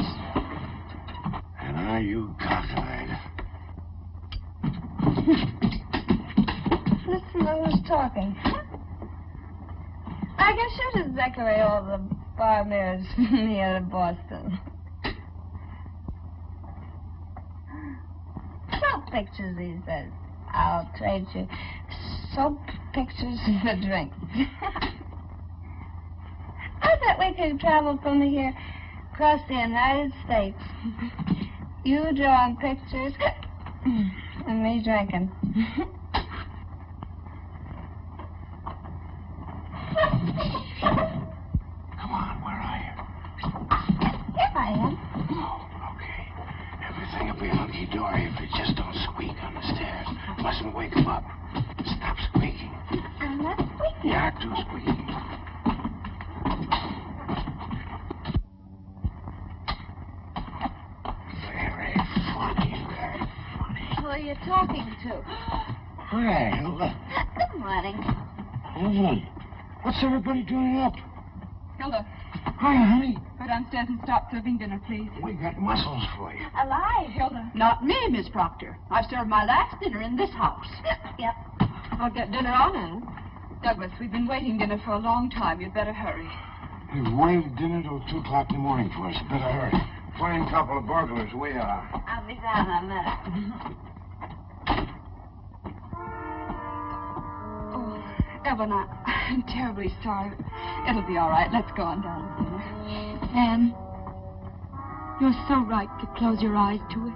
And are you cockeyed? Listen to who's talking. I guess you should decorate all the bar mirrors here in Boston. Soap pictures, he says. I'll trade you soap pictures for drinks. I bet we could travel from here across the United States. You drawing pictures and me drinking. Come on, where are you? Here I am. Oh, okay. Everything will be hunky-dory if you just don't squeak on the stairs. Mustn't wake him up. Stop squeaking. I'm not squeaking. You're too squeaky. Very funny. Who are you talking to? Hi, Hilda. Good morning. Evelyn, what's everybody doing up? Hilda, Hi, honey. go downstairs and start serving dinner, please. We got mussels for you. Alive. Hilda. Not me, Miss Proctor. I've served my last dinner in this house. Yep. I'll get dinner on, Anne. Douglas, we've been waiting dinner for a long time. You'd better hurry. They've waited dinner till 2 o'clock in the morning for us. Better hurry. Fine couple of burglars we are. I'll be down in a minute. Oh, Evelyn, I'm terribly sorry. It'll be all right. Let's go on down to dinner. Anne, you're so right to close your eyes to it.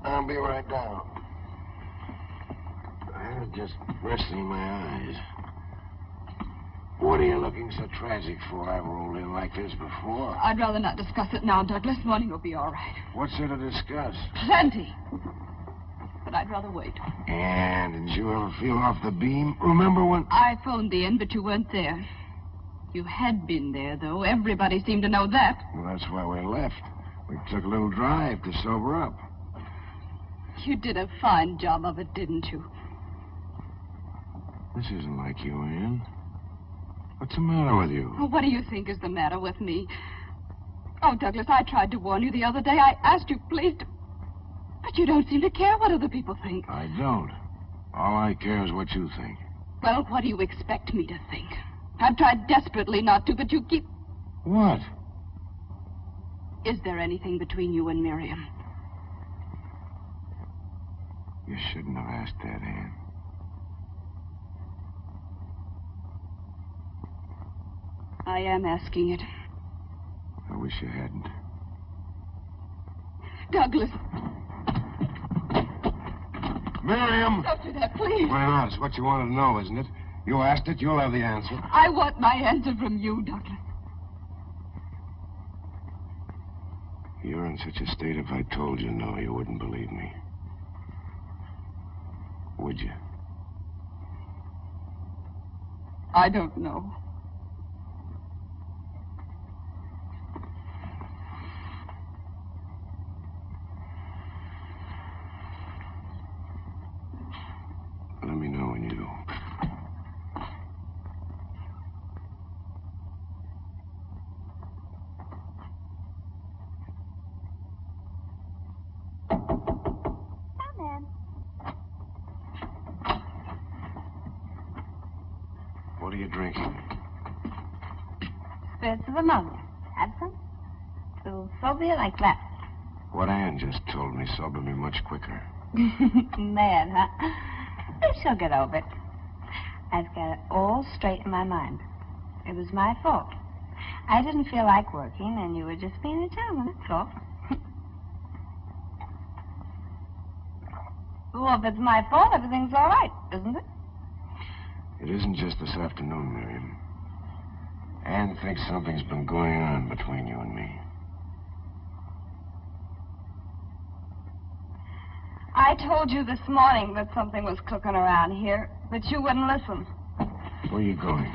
I'll be right down. I'm just resting my eyes. What are you looking so tragic for? I've rolled in like this before. I'd rather not discuss it now, Douglas. Morning will be all right. What's there to discuss? Plenty. But I'd rather wait. And did you ever feel off the beam? Remember when... I phoned the inn, but you weren't there. You had been there, though. Everybody seemed to know that. Well, that's why we left. We took a little drive to sober up. You did a fine job of it, didn't you? This isn't like you, Ann. What's the matter with you? Oh, what do you think is the matter with me? Oh, Douglas, I tried to warn you the other day. I asked you, please, but you don't seem to care what other people think. I don't. All I care is what you think. Well, what do you expect me to think? I've tried desperately not to, but you keep... What? Is there anything between you and Miriam? You shouldn't have asked that, Ann. I am asking it. I wish you hadn't. Douglas. Miriam! Don't do that, please. Why not? It's what you wanted to know, isn't it? You asked it, you'll have the answer. I want my answer from you, Douglas. You're in such a state, if I told you no, you wouldn't believe me. Would you? I don't know. Let me know when you do. What are you drinking? Spirits of ammonia. Have some? It'll sober you like that. What Ann just told me sobered me much quicker. Mad, huh? But she'll get over it. I've got it all straight in my mind. It was my fault. I didn't feel like working, and you were just being a gentleman, that's all. Well, if it's my fault, everything's all right, isn't it? It isn't just this afternoon, Miriam. Ann thinks something's been going on between you and me. I told you this morning that something was cooking around here, but you wouldn't listen. Where are you going?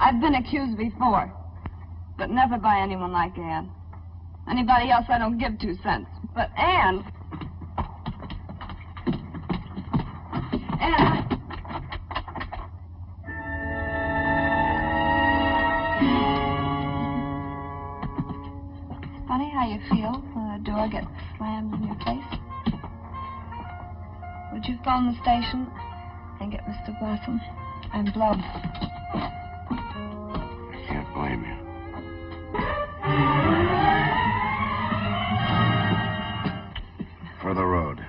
I've been accused before, but never by anyone like Ann. Anybody else, I don't give 2 cents. But Ann... Ann... It's funny how you feel when a door gets slammed in your face. Would you phone the station and get Mr. Blossom? I'm Blum. I can't blame you. For the road.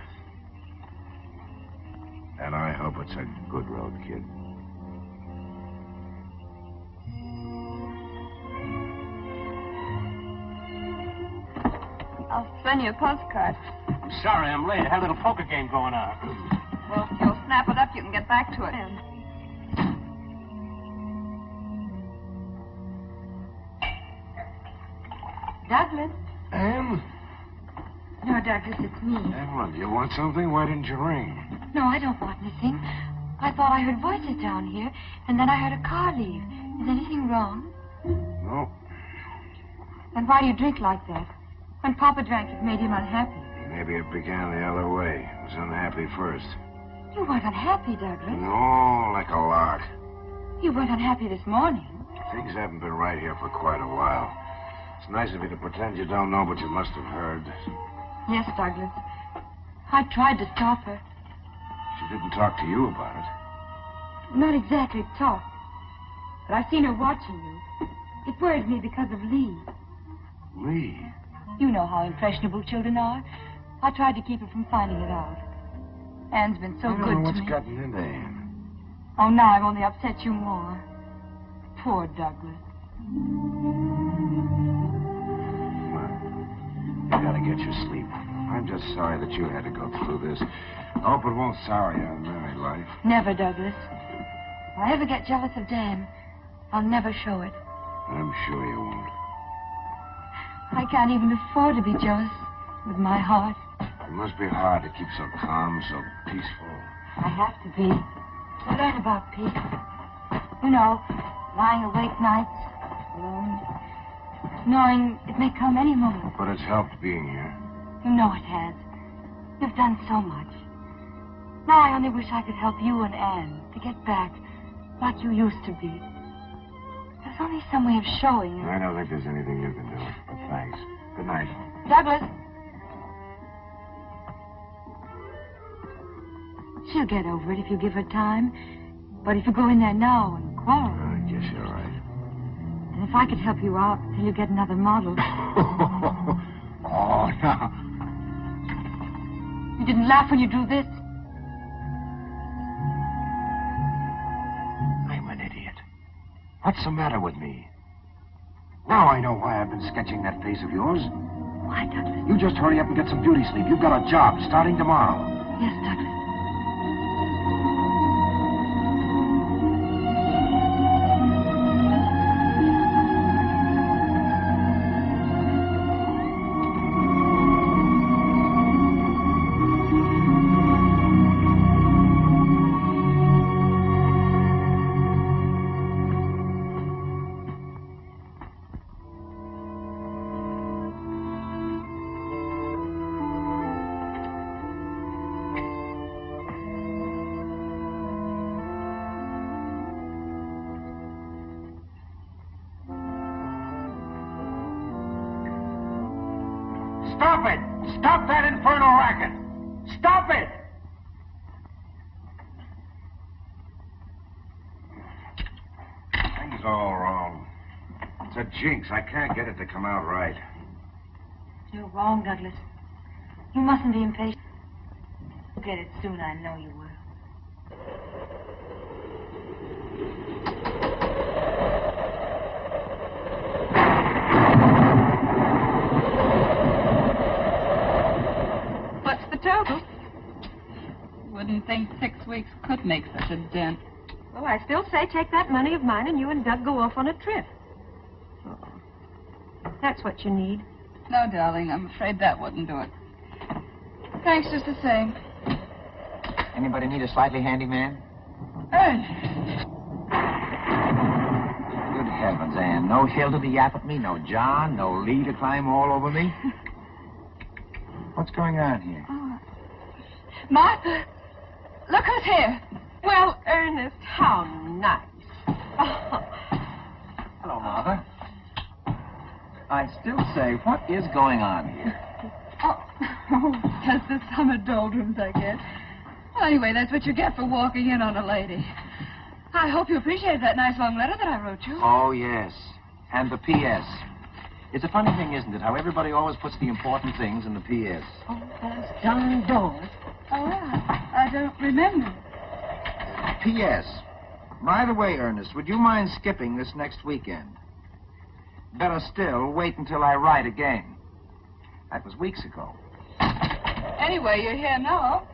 And I hope it's a good road, kid. I'll send you a postcard. I'm sorry I'm late. I had a little poker game going on. Well, if you'll snap it up, you can get back to it. Douglas? Ann? No, Douglas, it's me. Evelyn, do you want something? Why didn't you ring? No, I don't want anything. I thought I heard voices down here, and then I heard a car leave. Is anything wrong? No. Then why do you drink like that? When Papa drank, it made him unhappy. Maybe it began the other way. It was unhappy first. You weren't unhappy, Douglas. No, like a lark. You weren't unhappy this morning. Things haven't been right here for quite a while. It's nice of you to pretend you don't know, but you must have heard. Yes, Douglas. I tried to stop her. She didn't talk to you about it. Not exactly talk. But I seen her watching you. It worried me because of Lee. Lee? You know how impressionable children are. I tried to keep her from finding it out. Anne's been so I don't good know to what's me. gotten into Ann. Oh, now I've only upset you more. Poor Douglas. You gotta get your sleep. I'm just sorry that you had to go through this. I hope it won't sour you on married life. Never, Douglas. If I ever get jealous of Dan, I'll never show it. I'm sure you won't. I can't even afford to be jealous with my heart. It must be hard to keep so calm, so peaceful. I have to be. To learn about peace. You know, lying awake nights, alone, knowing it may come any moment. But it's helped being here. You know it has. You've done so much. Now I only wish I could help you and Anne to get back like you used to be. There's only some way of showing it. I don't think there's anything you can do. But thanks. Good night. Douglas. She'll get over it if you give her time. But if you go in there now and quarrel... I guess you're right. And if I could help you out till you get another model... Oh, no. You didn't laugh when you drew this? I'm an idiot. What's the matter with me? Now I know why I've been sketching that face of yours. Why, Douglas? You just hurry up and get some beauty sleep. You've got a job starting tomorrow. Yes, Douglas. Stop it! Stop that infernal racket! Stop it! Things all wrong. It's a jinx. I can't get it to come out right. You're wrong, Douglas. You mustn't be impatient. You'll get it soon, I know you will. What's the total? Wouldn't think 6 weeks could make such a dent. Well, I still say take that money of mine and you and Doug go off on a trip. Oh, that's what you need. No, darling, I'm afraid that wouldn't do it. Thanks just the same. Anybody need a slightly handy man? Good heavens, Anne. No Hilda to yap at me, no John, no Lee to climb all over me. What's going on here? Oh. Martha, look who's here. Well, Ernest, how nice. Hello, Martha. I still say, what is going on here? Just the summer doldrums, I guess. Well, anyway, that's what you get for walking in on a lady. I hope you appreciate that nice long letter that I wrote you. Oh, yes. And the P.S. It's a funny thing, isn't it, how everybody always puts the important things in the P.S. Oh, that's John Dawes. Oh, I don't remember. P.S. By the way, Ernest, would you mind skipping this next weekend? Better still, wait until I write again. That was weeks ago. Anyway, you're here now.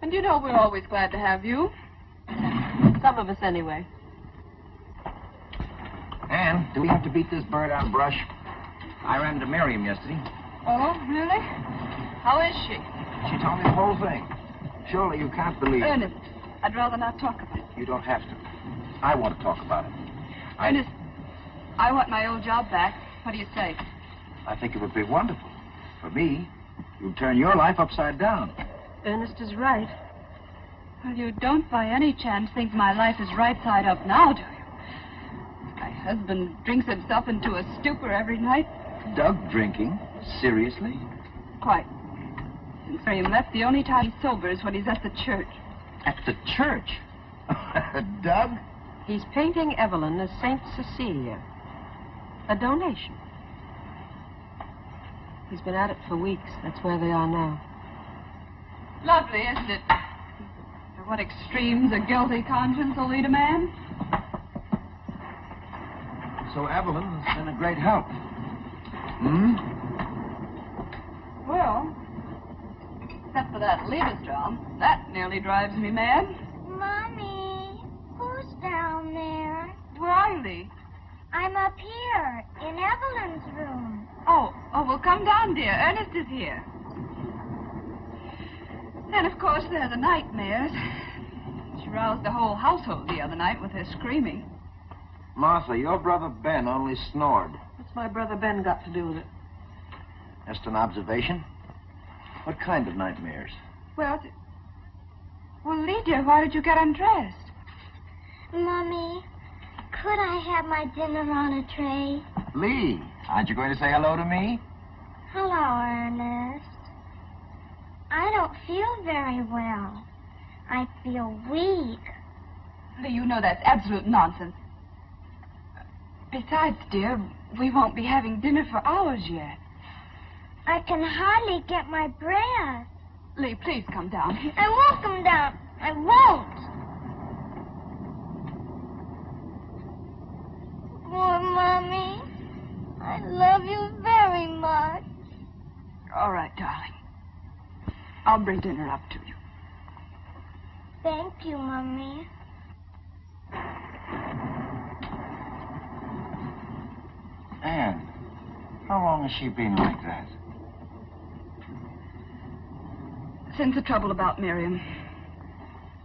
And you know we're always glad to have you. Some of us, anyway. Anne, do we have to beat this bird on brush? I ran into Miriam yesterday. Oh, really? How is she? She told me the whole thing. Surely you can't believe it. Ernest, I'd rather not talk about it. You don't have to. I want to talk about it. Ernest, I want my old job back. What do you say? I think it would be wonderful. For me, you'd turn your life upside down. Ernest is right. Well, you don't by any chance think my life is right side up now, do you? My husband drinks himself into a stupor every night. Doug drinking? Seriously? Quite. Since Miriam left, the only time he's sober is when he's at the church. At the church? Doug? He's painting Evelyn as Saint Cecilia. A donation. He's been at it for weeks. That's where they are now. Lovely, isn't it? To what extremes a guilty conscience will lead a man? So Evelyn has been a great help. Hmm? Well, except for that Liebesdrum, that nearly drives me mad. Mommy, who's down there? Where are you, Lee? I'm up here, in Evelyn's room. Oh, well, come down, dear. Ernest is here. And, of course, there are the nightmares. She roused the whole household the other night with her screaming. Martha, your brother Ben only snored. What's my brother Ben got to do with it? Just an observation. What kind of nightmares? Well, Lee, dear, why did you get undressed? Mommy, could I have my dinner on a tray? Lee, aren't you going to say hello to me? Hello, Ernest. I don't feel very well. I feel weak. Lee, you know that's absolute nonsense. Besides, dear, we won't be having dinner for hours yet. I can hardly get my breath. Lee, please come down. I won't come down. I won't. Oh, Mommy, I love you very much. All right, darling. I'll bring dinner up to you. Thank you, Mummy. Anne, how long has she been like that? Since the trouble about Miriam.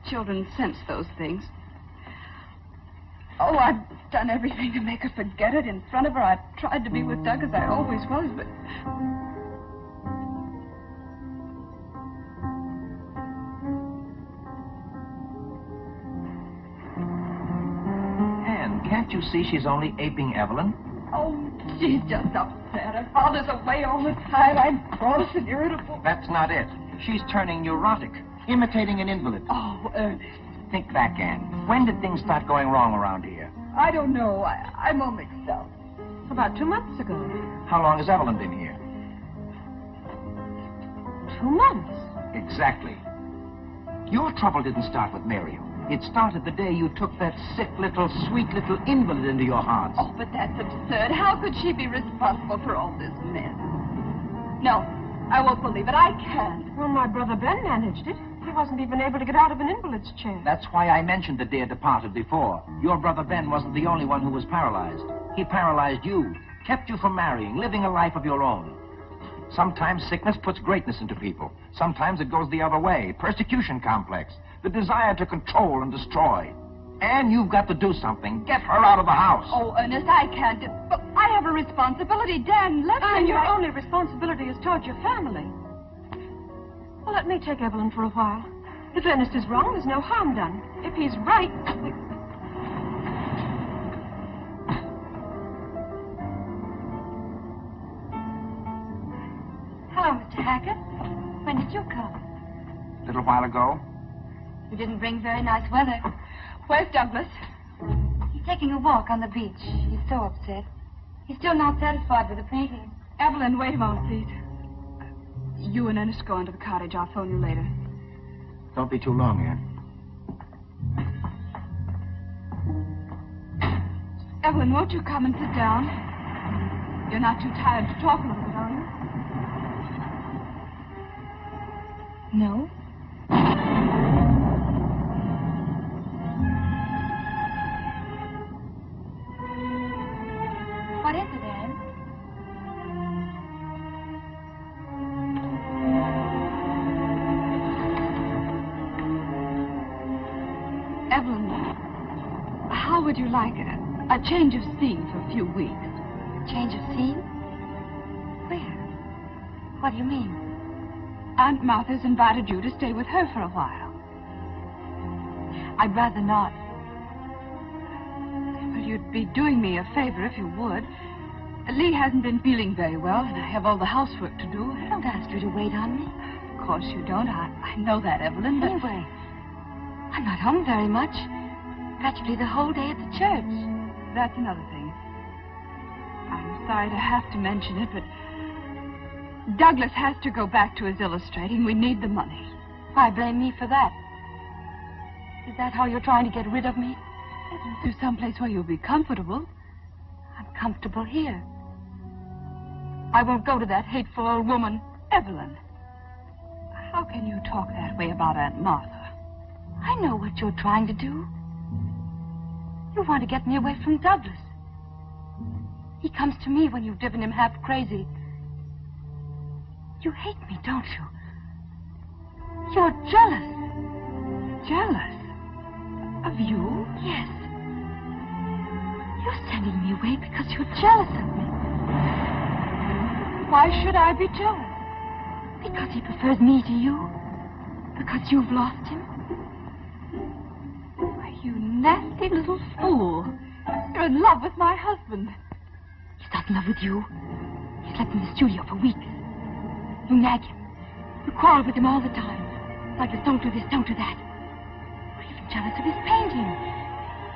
Children sense those things. Oh, I've done everything to make her forget it in front of her. I've tried to be with Doug as I always was, but... Anne, can't you see she's only aping Evelyn? Oh, she's just upset. Her father's away all the time. I'm cross and irritable. That's not it. She's turning neurotic, imitating an invalid. Oh, Ernest. Think back, Anne. When did things start going wrong around here? I don't know. I'm all mixed up. About 2 months ago. How long has Evelyn been here? 2 months. Exactly. Your trouble didn't start with Miriam. It started the day you took that sick little, sweet little invalid into your hearts. Oh, but that's absurd. How could she be responsible for all this mess? No, I won't believe it. I can't. Well, my brother Ben managed it. He wasn't even able to get out of an invalid's chair. That's why I mentioned the dear departed before. Your brother Ben wasn't the only one who was paralyzed. He paralyzed you, kept you from marrying, living a life of your own. Sometimes sickness puts greatness into people. Sometimes it goes the other way. Persecution complex. The desire to control and destroy. And you've got to do something. Get her out of the house. Oh, Ernest, I can't. But I have a responsibility. Dan, let me... And your only responsibility is towards your family. Well, let me take Evelyn for a while. If Ernest is wrong, there's no harm done. If he's right... Hello, Mr. Hackett. When did you come? A little while ago. You didn't bring very nice weather. Where's Douglas? He's taking a walk on the beach. He's so upset. He's still not satisfied with the painting. Evelyn, wait a moment, please. You and Ernest go into the cottage. I'll phone you later. Don't be too long, Anne. Evelyn, won't you come and sit down? You're not too tired to talk a little bit, are you? No. What is it, Anne? Evelyn, how would you like a change of scene for a few weeks? Change of scene? Where? What do you mean? Aunt Martha's invited you to stay with her for a while. I'd rather not. Well, you'd be doing me a favor if you would. Lee hasn't been feeling very well, and I have all the housework to do. I don't ask you to wait on me. Of course you don't. I know that, Evelyn, but... Anyway, I'm not home very much. Practically the whole day at the church. That's another thing. I'm sorry to have to mention it, but Douglas has to go back to his illustrating. We need the money. Why blame me for that? Is that how you're trying to get rid of me? To someplace where you'll be comfortable. I'm comfortable here. I won't go to that hateful old woman, Evelyn. How can you talk that way about Aunt Martha? I know what you're trying to do. You want to get me away from Douglas. He comes to me when you've driven him half crazy. You hate me, don't you? You're jealous. Jealous? Of you? Yes. You're sending me away because you're jealous of me. Why should I be jealous? Because he prefers me to you. Because you've lost him. Why, you nasty little fool. You're in love with my husband. He's not in love with you. He's left in the studio for weeks. You nag him. You quarrel with him all the time. Like this, don't do this, don't do that. You're even jealous of his painting.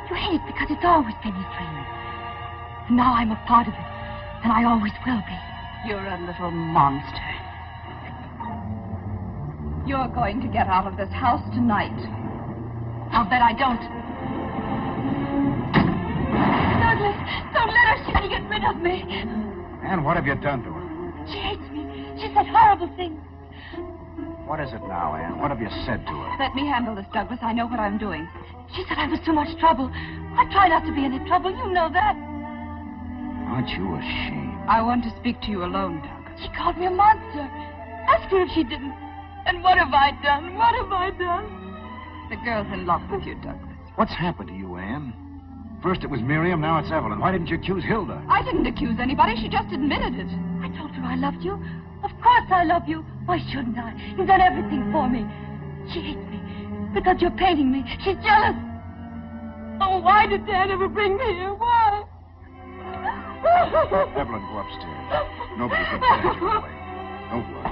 You hate it because it's always been his dream. And now I'm a part of it. And I always will be. You're a little monster. You're going to get out of this house tonight. I'll bet I don't. Douglas, don't let her. She's going to get rid of me. And what have you done to her? She hates me. She said horrible things. What is it now, Anne? What have you said to her? Let me handle this, Douglas. I know what I'm doing. She said I was too much trouble. I try not to be any trouble. You know that. Aren't you ashamed? I want to speak to you alone, Douglas. She called me a monster. Ask her if she didn't. And what have I done? What have I done? The girl's in love with you, Douglas. What's happened to you, Anne? First it was Miriam, now it's Evelyn. Why didn't you accuse Hilda? I didn't accuse anybody. She just admitted it. I told her I loved you. Of course I love you. Why shouldn't I? You've done everything for me. She hates me because you're painting me. She's jealous. Oh, why did Dad ever bring me here? Why? Evelyn, go upstairs. Nobody can stand you away. Don't worry.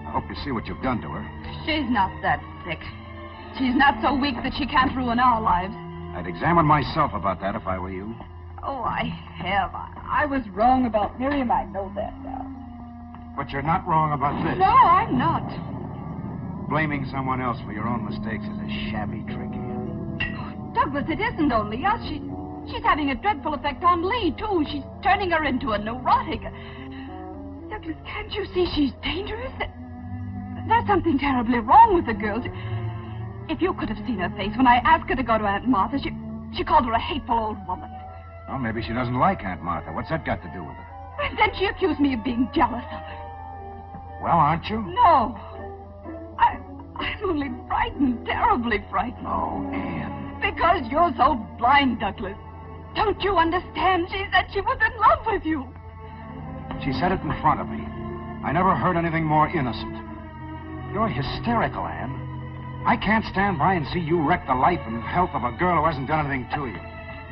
I hope you see what you've done to her. She's not that sick. She's not so weak that she can't ruin our lives. I'd examine myself about that if I were you. Oh, I have. I was wrong about Miriam. I know that now. But you're not wrong about this. No, I'm not. Blaming someone else for your own mistakes is a shabby trick, Anne. Douglas, it isn't only us. She's having a dreadful effect on Lee, too. She's turning her into a neurotic. Douglas, can't you see she's dangerous? There's something terribly wrong with the girl. If you could have seen her face when I asked her to go to Aunt Martha, she called her a hateful old woman. Well, maybe she doesn't like Aunt Martha. What's that got to do with it? And then she accused me of being jealous of her. Well, aren't you? No. I'm only frightened, terribly frightened. Oh, Anne. Because you're so blind, Douglas. Don't you understand? She said she was in love with you. She said it in front of me. I never heard anything more innocent. You're hysterical, Anne. I can't stand by and see you wreck the life and health of a girl who hasn't done anything to you.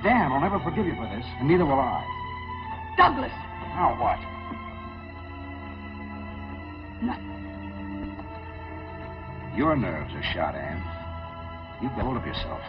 Dan will never forgive you for this, and neither will I. Douglas! Now what? Nothing. Your nerves are shot, Anne. You've got hold of yourself.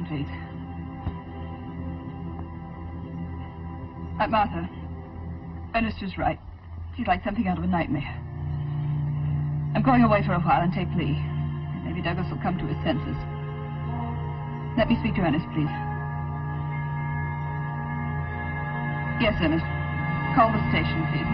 Please. Aunt Martha, Ernest is right. She's like something out of a nightmare. I'm going away for a while and take Lee. Maybe Douglas will come to his senses. Let me speak to Ernest, please. Yes, Ernest. Call the station, please.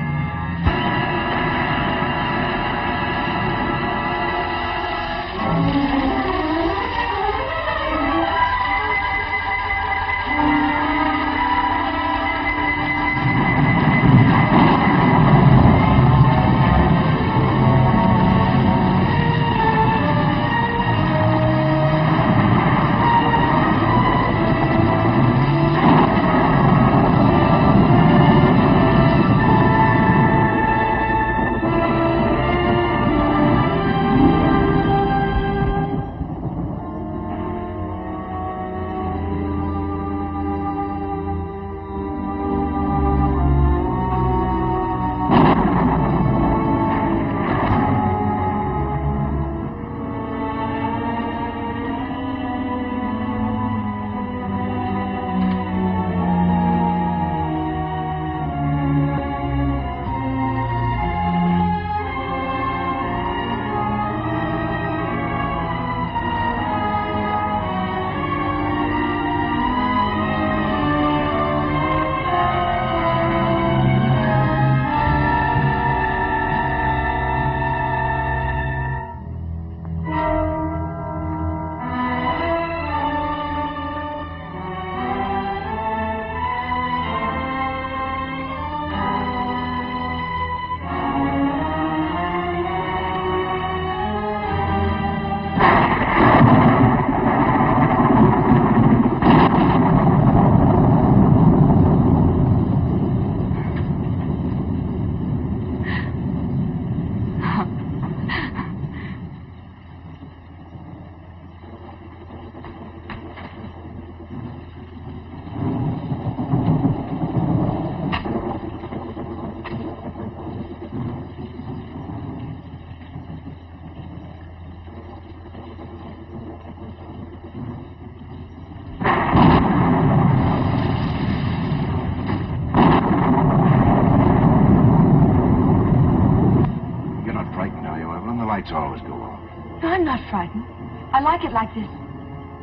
frightened. I like it like this.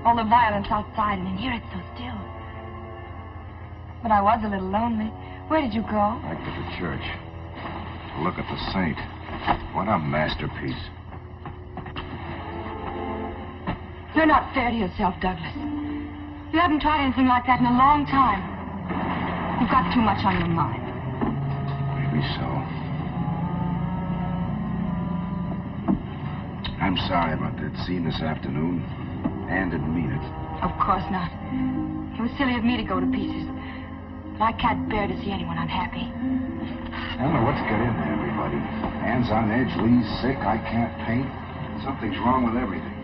All the violence outside, and in here it's so still. But I was a little lonely. Where did you go? Back to the church. To look at the saint. What a masterpiece. You're not fair to yourself, Douglas. You haven't tried anything like that in a long time. You've got too much on your mind. Maybe so. I'm sorry about that scene this afternoon. Anne didn't mean it. Of course not. It was silly of me to go to pieces. But I can't bear to see anyone unhappy. I don't know what's got into everybody. Anne's on edge, Lee's sick, I can't paint. Something's wrong with everything.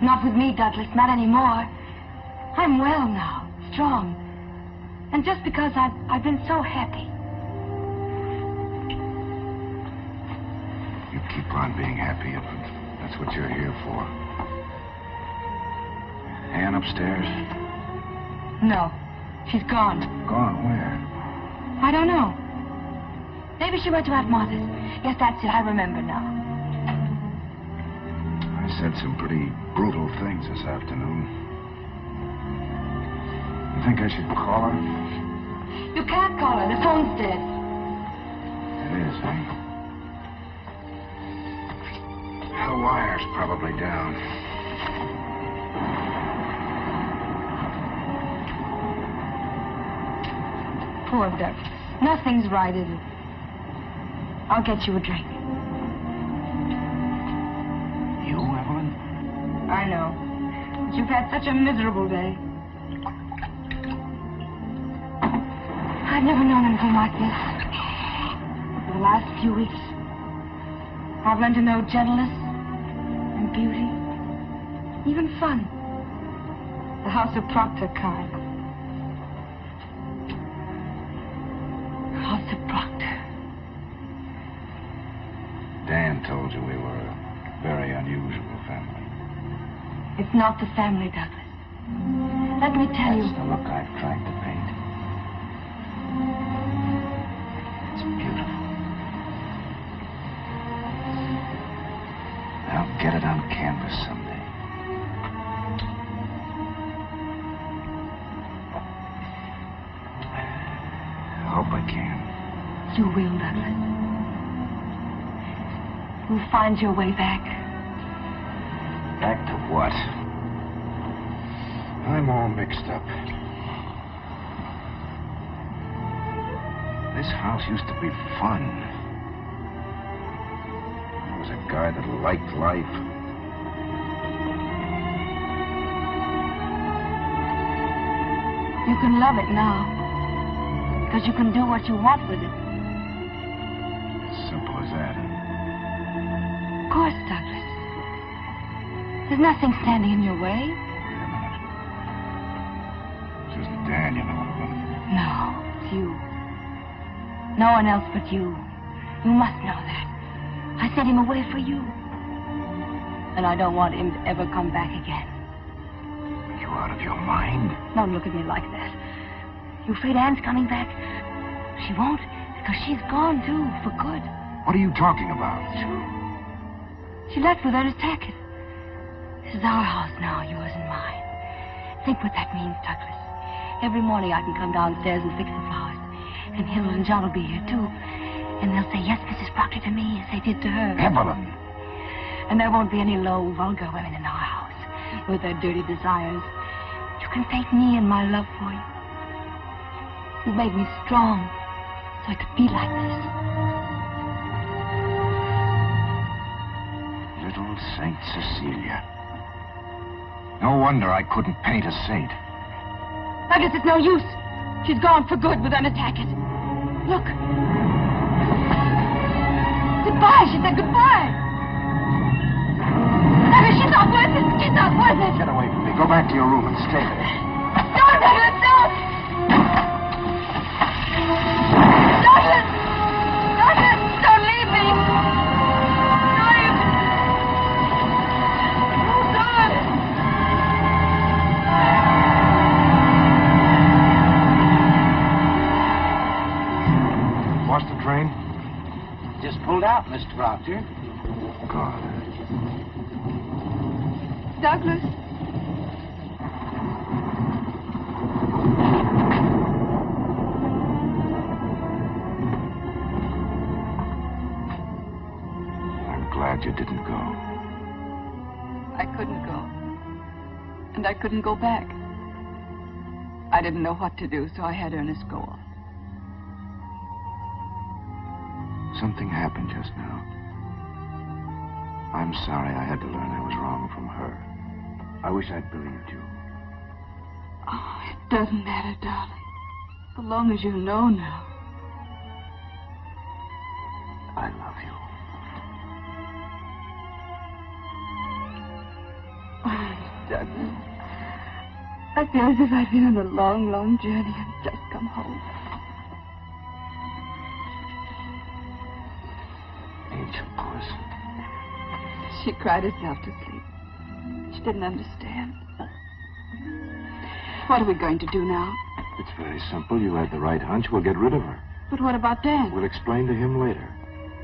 Not with me, Douglas, not anymore. I'm well now, strong. And just because I've been so happy. You keep on being happy, Evelyn. That's what you're here for. Anne upstairs? No, she's gone. Gone where? I don't know. Maybe she went to Aunt Martha's. Yes, that's it, I remember now. I said some pretty brutal things this afternoon. You think I should call her? You can't call her, the phone's dead. It is, eh? The wire's probably down. Poor Doug. Nothing's right, is it? I'll get you a drink. You, Evelyn? I know. But you've had such a miserable day. I've never known anything like this. For the last few weeks, I've learned to know gentleness and beauty, even fun. The House of Proctor kind. House of Proctor. Dan told you we were a very unusual family. It's not the family, Douglas. Let me tell you. That's the look I've tried to paint. It's beautiful. I'll get it on canvas someday. I hope I can. You will, Douglas. You'll find your way back. Back to what? I'm all mixed up. This house used to be fun. I was a guy that liked life. You can love it now. Because you can do what you want with it. As simple as that. Of course, Douglas. There's nothing standing in your way. Wait a minute. This isn't Dan, you know, Evelyn. No, it's you. No one else but you. You must know that. I sent him away for you. And I don't want him to ever come back again. Are you out of your mind? Don't look at me like that. You afraid Anne's coming back? She won't, because she's gone, too, for good. What are you talking about? It's true. She left without a tacket. This is our house now, yours and mine. Think what that means, Douglas. Every morning I can come downstairs and fix the flowers. And Hill and John will be here, too. And they'll say, yes, Mrs. Proctor, to me, as they did to her. Evelyn! And there won't be any low, vulgar women in our house with their dirty desires. You can thank me and my love for you. You made me strong so I could be like this. Little Saint Cecilia. No wonder I couldn't paint a saint. Douglas, it's no use. She's gone for good without a tacket. Look. Goodbye. She said goodbye. Douglas, she's not worth it. She's not worth it. Get away from me. Go back to your room and stay there. Don't, Douglas, don't. Douglas! Douglas, don't leave me. Lost the train? Just pulled out, Mr. Proctor. God. Douglas. I'm glad you didn't go. I couldn't go. And I couldn't go back. I didn't know what to do, so I had Ernest go off. Something happened just now. I'm sorry I had to learn I was wrong from her. I wish I'd believed you. Oh, it doesn't matter, darling. So long as you know now. I love you. Oh, Douglas. I feel as if I'd been on a long, long journey and just come home. Angel puss. She cried herself to sleep. She didn't understand. What are we going to do now? It's very simple. You had the right hunch. We'll get rid of her. But what about Dan? We'll explain to him later.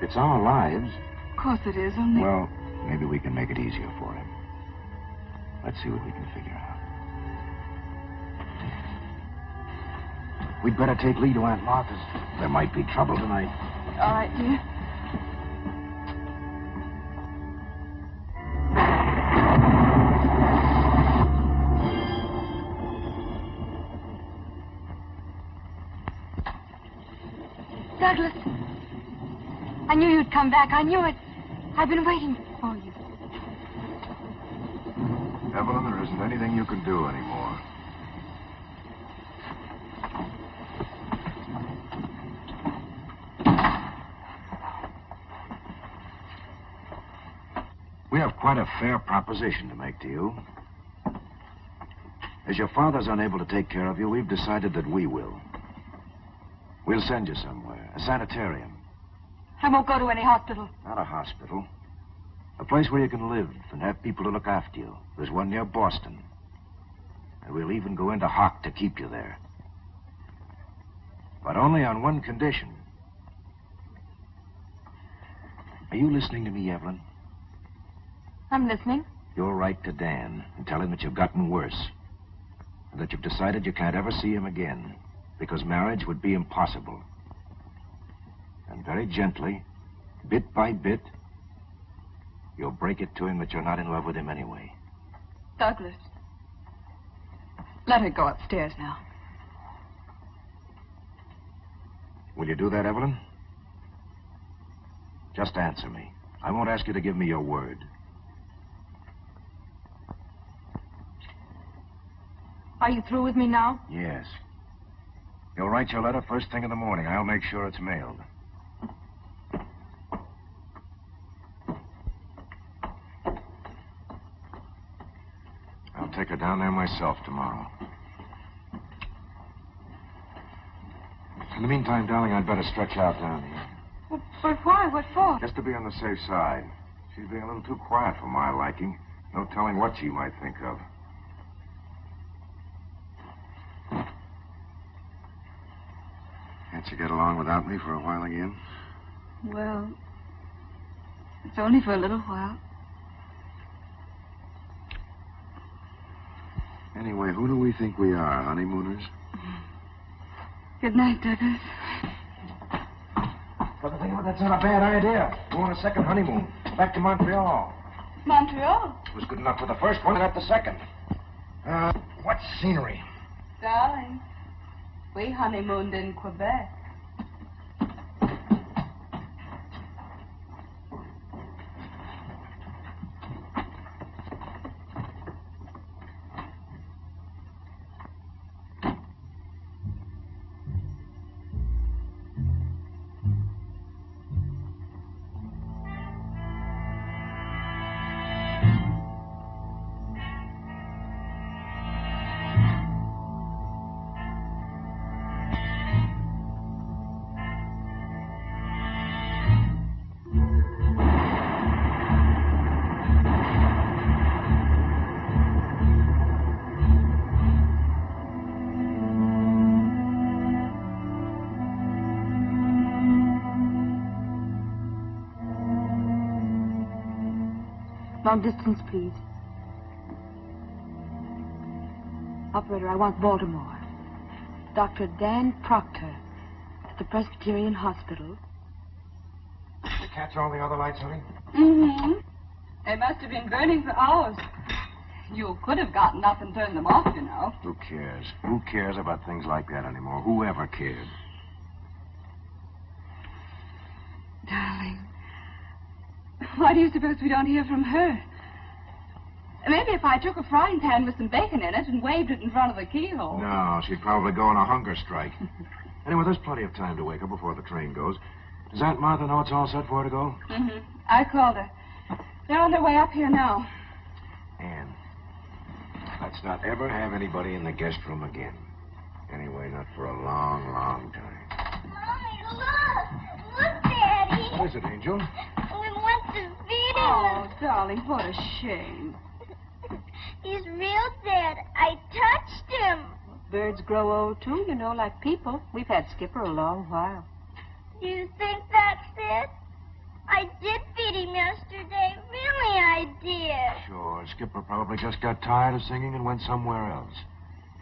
It's our lives. Of course it is, only... Well, maybe we can make it easier for him. Let's see what we can figure out. We'd better take Lee to Aunt Martha's. There might be trouble tonight. All right, dear. Douglas, I knew you'd come back. I knew it. I've been waiting for you. Evelyn, there isn't anything you can do anymore. We have quite a fair proposition to make to you. As your father's unable to take care of you, we've decided that we will. We'll send you somewhere, a sanitarium. I won't go to any hospital. Not a hospital. A place where you can live and have people to look after you. There's one near Boston. And we'll even go into hock to keep you there. But only on one condition. Are you listening to me, Evelyn? I'm listening. You'll write to Dan and tell him that you've gotten worse. And that you've decided you can't ever see him again. Because marriage would be impossible. And very gently, bit by bit, you'll break it to him that you're not in love with him anyway. Douglas, let her go upstairs now. Will you do that, Evelyn? Just answer me. I won't ask you to give me your word. Are you through with me now? Yes. You'll write your letter first thing in the morning. I'll make sure it's mailed. I'll take her down there myself tomorrow. In the meantime, darling, I'd better stretch out down here. But why? What for? Just to be on the safe side. She's being a little too quiet for my liking. No telling what she might think of. Can't you get along without me for a while again? Well, it's only for a little while. Anyway, who do we think we are, honeymooners? Good night, Douglas. But the thing about that's not a bad idea. Go on a second honeymoon. Back to Montreal. Montreal? It was good enough for the first one, and not the second. What scenery? Darling, we honeymooned in Quebec. Long distance, please. Operator, I want Baltimore. Dr. Dan Proctor at the Presbyterian Hospital. Did you catch all the other lights, honey? Mm-hmm. They must have been burning for hours. You could have gotten up and turned them off, you know. Who cares? Who cares about things like that anymore? Who ever cared? Darling, why do you suppose we don't hear from her? Maybe if I took a frying pan with some bacon in it and waved it in front of the keyhole. No, she'd probably go on a hunger strike. Anyway, there's plenty of time to wake her before the train goes. Does Aunt Martha know it's all set for her to go? Mm-hmm. I called her. They're on their way up here now. Anne, let's not ever have anybody in the guest room again. Anyway, not for a long, long time. Mommy, look! Look, Daddy! What is it, Angel? We went to feed him. Oh, darling, what a shame. He's real dead. I touched him. Birds grow old, too, you know, like people. We've had Skipper a long while. Do you think that's it? I did feed him yesterday. Really, I did. Sure, Skipper probably just got tired of singing and went somewhere else.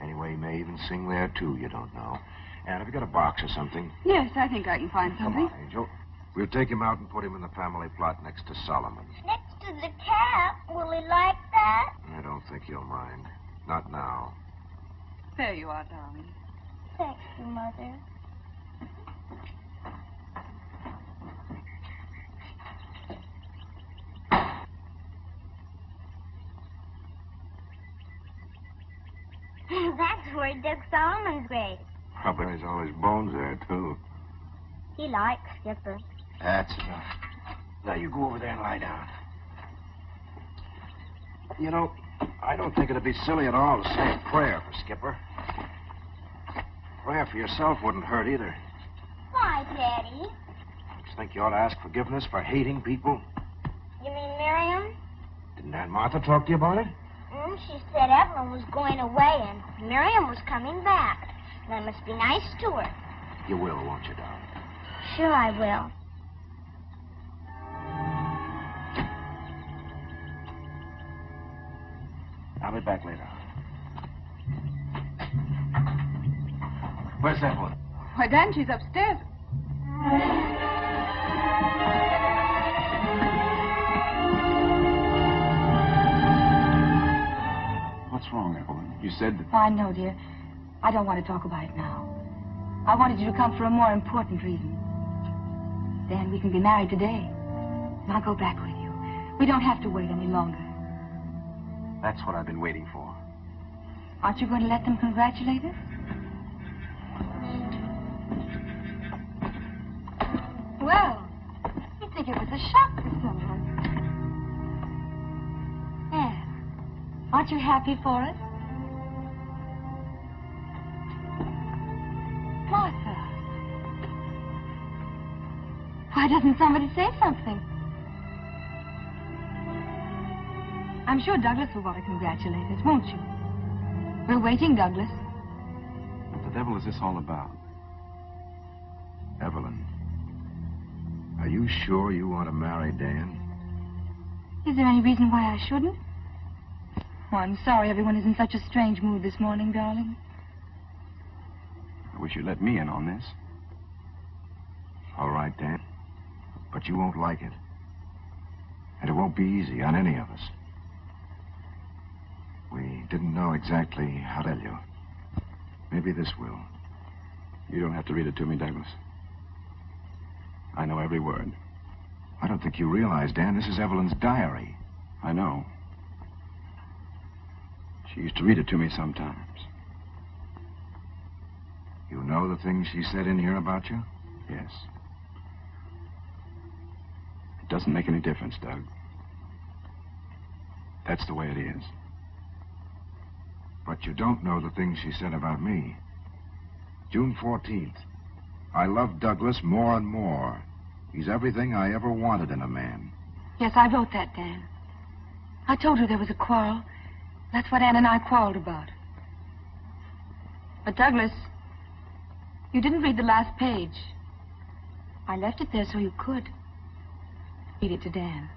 Anyway, he may even sing there, too, you don't know. Anne, have you got a box or something? Yes, I think I can find something. Come on, Angel. We'll take him out and put him in the family plot next to Solomon. Next to the cat. Will he like that? I don't think he'll mind. Not now. There you are, darling. Thank you, Mother. That's where he dug Solomon's grave. Probably has all his bones there, too. He likes Skipper. That's enough. Now, you go over there and lie down. You know, I don't think it'd be silly at all to say a prayer for Skipper. Prayer for yourself wouldn't hurt either. Why, Daddy? Don't you think you ought to ask forgiveness for hating people? You mean Miriam? Didn't Aunt Martha talk to you about it? She said Evelyn was going away and Miriam was coming back. And I must be nice to her. You will, won't you, darling? Sure I will. I'll be back later. Where's Evelyn? Why, Dan, she's upstairs. What's wrong, Evelyn? You said... I know, dear. I don't want to talk about it now. I wanted you to come for a more important reason. Dan, we can be married today. And I'll go back with you. We don't have to wait any longer. That's what I've been waiting for. Aren't you going to let them congratulate us? Well, you'd think it was a shock to someone. Anne, aren't you happy for us? Martha. Why doesn't somebody say something? I'm sure Douglas will want to congratulate us, won't you? We're waiting, Douglas. What the devil is this all about? Evelyn, are you sure you want to marry Dan? Is there any reason why I shouldn't? Oh, I'm sorry everyone is in such a strange mood this morning, darling. I wish you'd let me in on this. All right, Dan. But you won't like it. And it won't be easy on any of us. We didn't know exactly how to tell you. Maybe this will. You don't have to read it to me, Douglas. I know every word. I don't think you realize, Dan, this is Evelyn's diary. I know. She used to read it to me sometimes. You know the things she said in here about you? Yes. It doesn't make any difference, Doug. That's the way it is. But you don't know the things she said about me. June 14th. I love Douglas more and more. He's everything I ever wanted in a man. Yes, I wrote that, Dan. I told her there was a quarrel. That's what Ann and I quarreled about. But, Douglas, you didn't read the last page. I left it there so you could. Read it to Dan.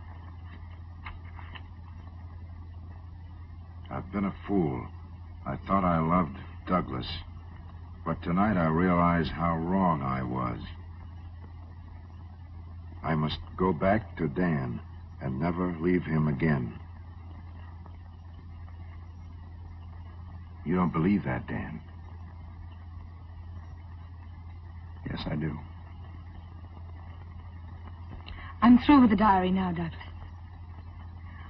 I've been a fool. I thought I loved Douglas, but tonight I realize how wrong I was. I must go back to Dan and never leave him again. You don't believe that, Dan? Yes, I do. I'm through with the diary now, Douglas.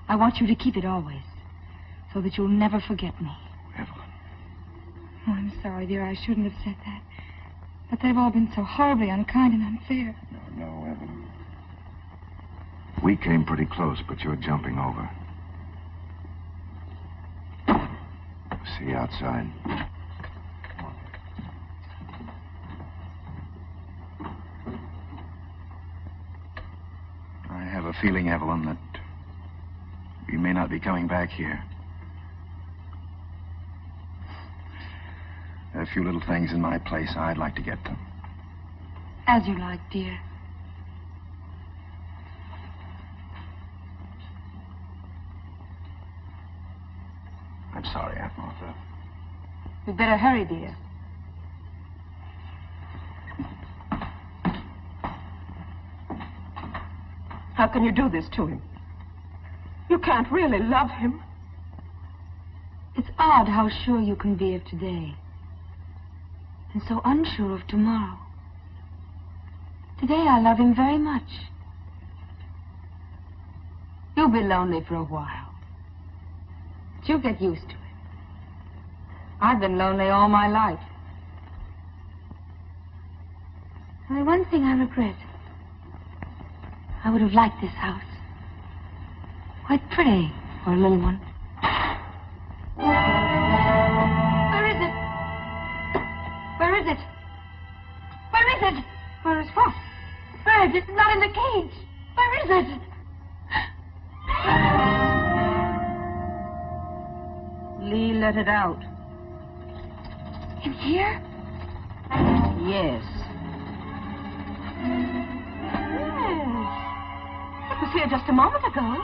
I want you to keep it always, so that you'll never forget me. Evelyn. Oh, I'm sorry, dear. I shouldn't have said that. But they've all been so horribly unkind and unfair. No, Evelyn. We came pretty close, but you're jumping over. See you outside. I have a feeling, Evelyn, that we may not be coming back here. There are a few little things in my place. I'd like to get them. As you like, dear. I'm sorry, Aunt Martha. You'd better hurry, dear. How can you do this to him? You can't really love him. It's odd how sure you can be of today, and so unsure of tomorrow. Today I love him very much. You'll be lonely for a while, but you'll get used to it. I've been lonely all my life. Only one thing I regret. I would have liked this house. Quite pretty for a little one. Where is it? Where is it? Where is it? Where is what? Where is it? It's not in the cage. Where is it? Lee let it out. In here? Yes. It was here just a moment ago.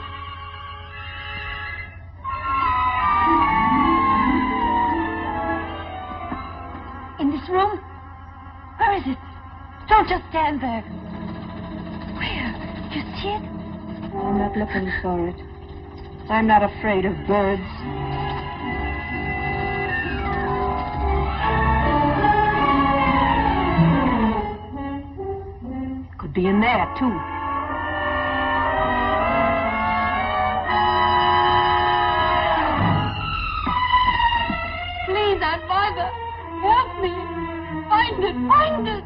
In this room? Where is it? Don't just stand there. Where? You see it? I'm not looking for it. I'm not afraid of birds. Could be in there, too. Please, Aunt Martha, help me. Find it, find it.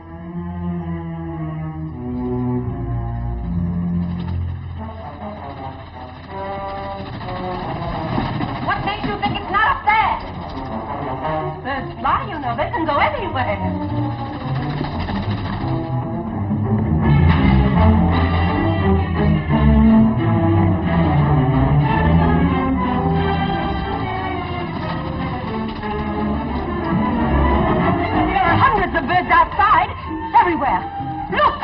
What makes you think it's not up there? Birds fly, you know. They can go anywhere. There are hundreds of birds outside. Everywhere. Look!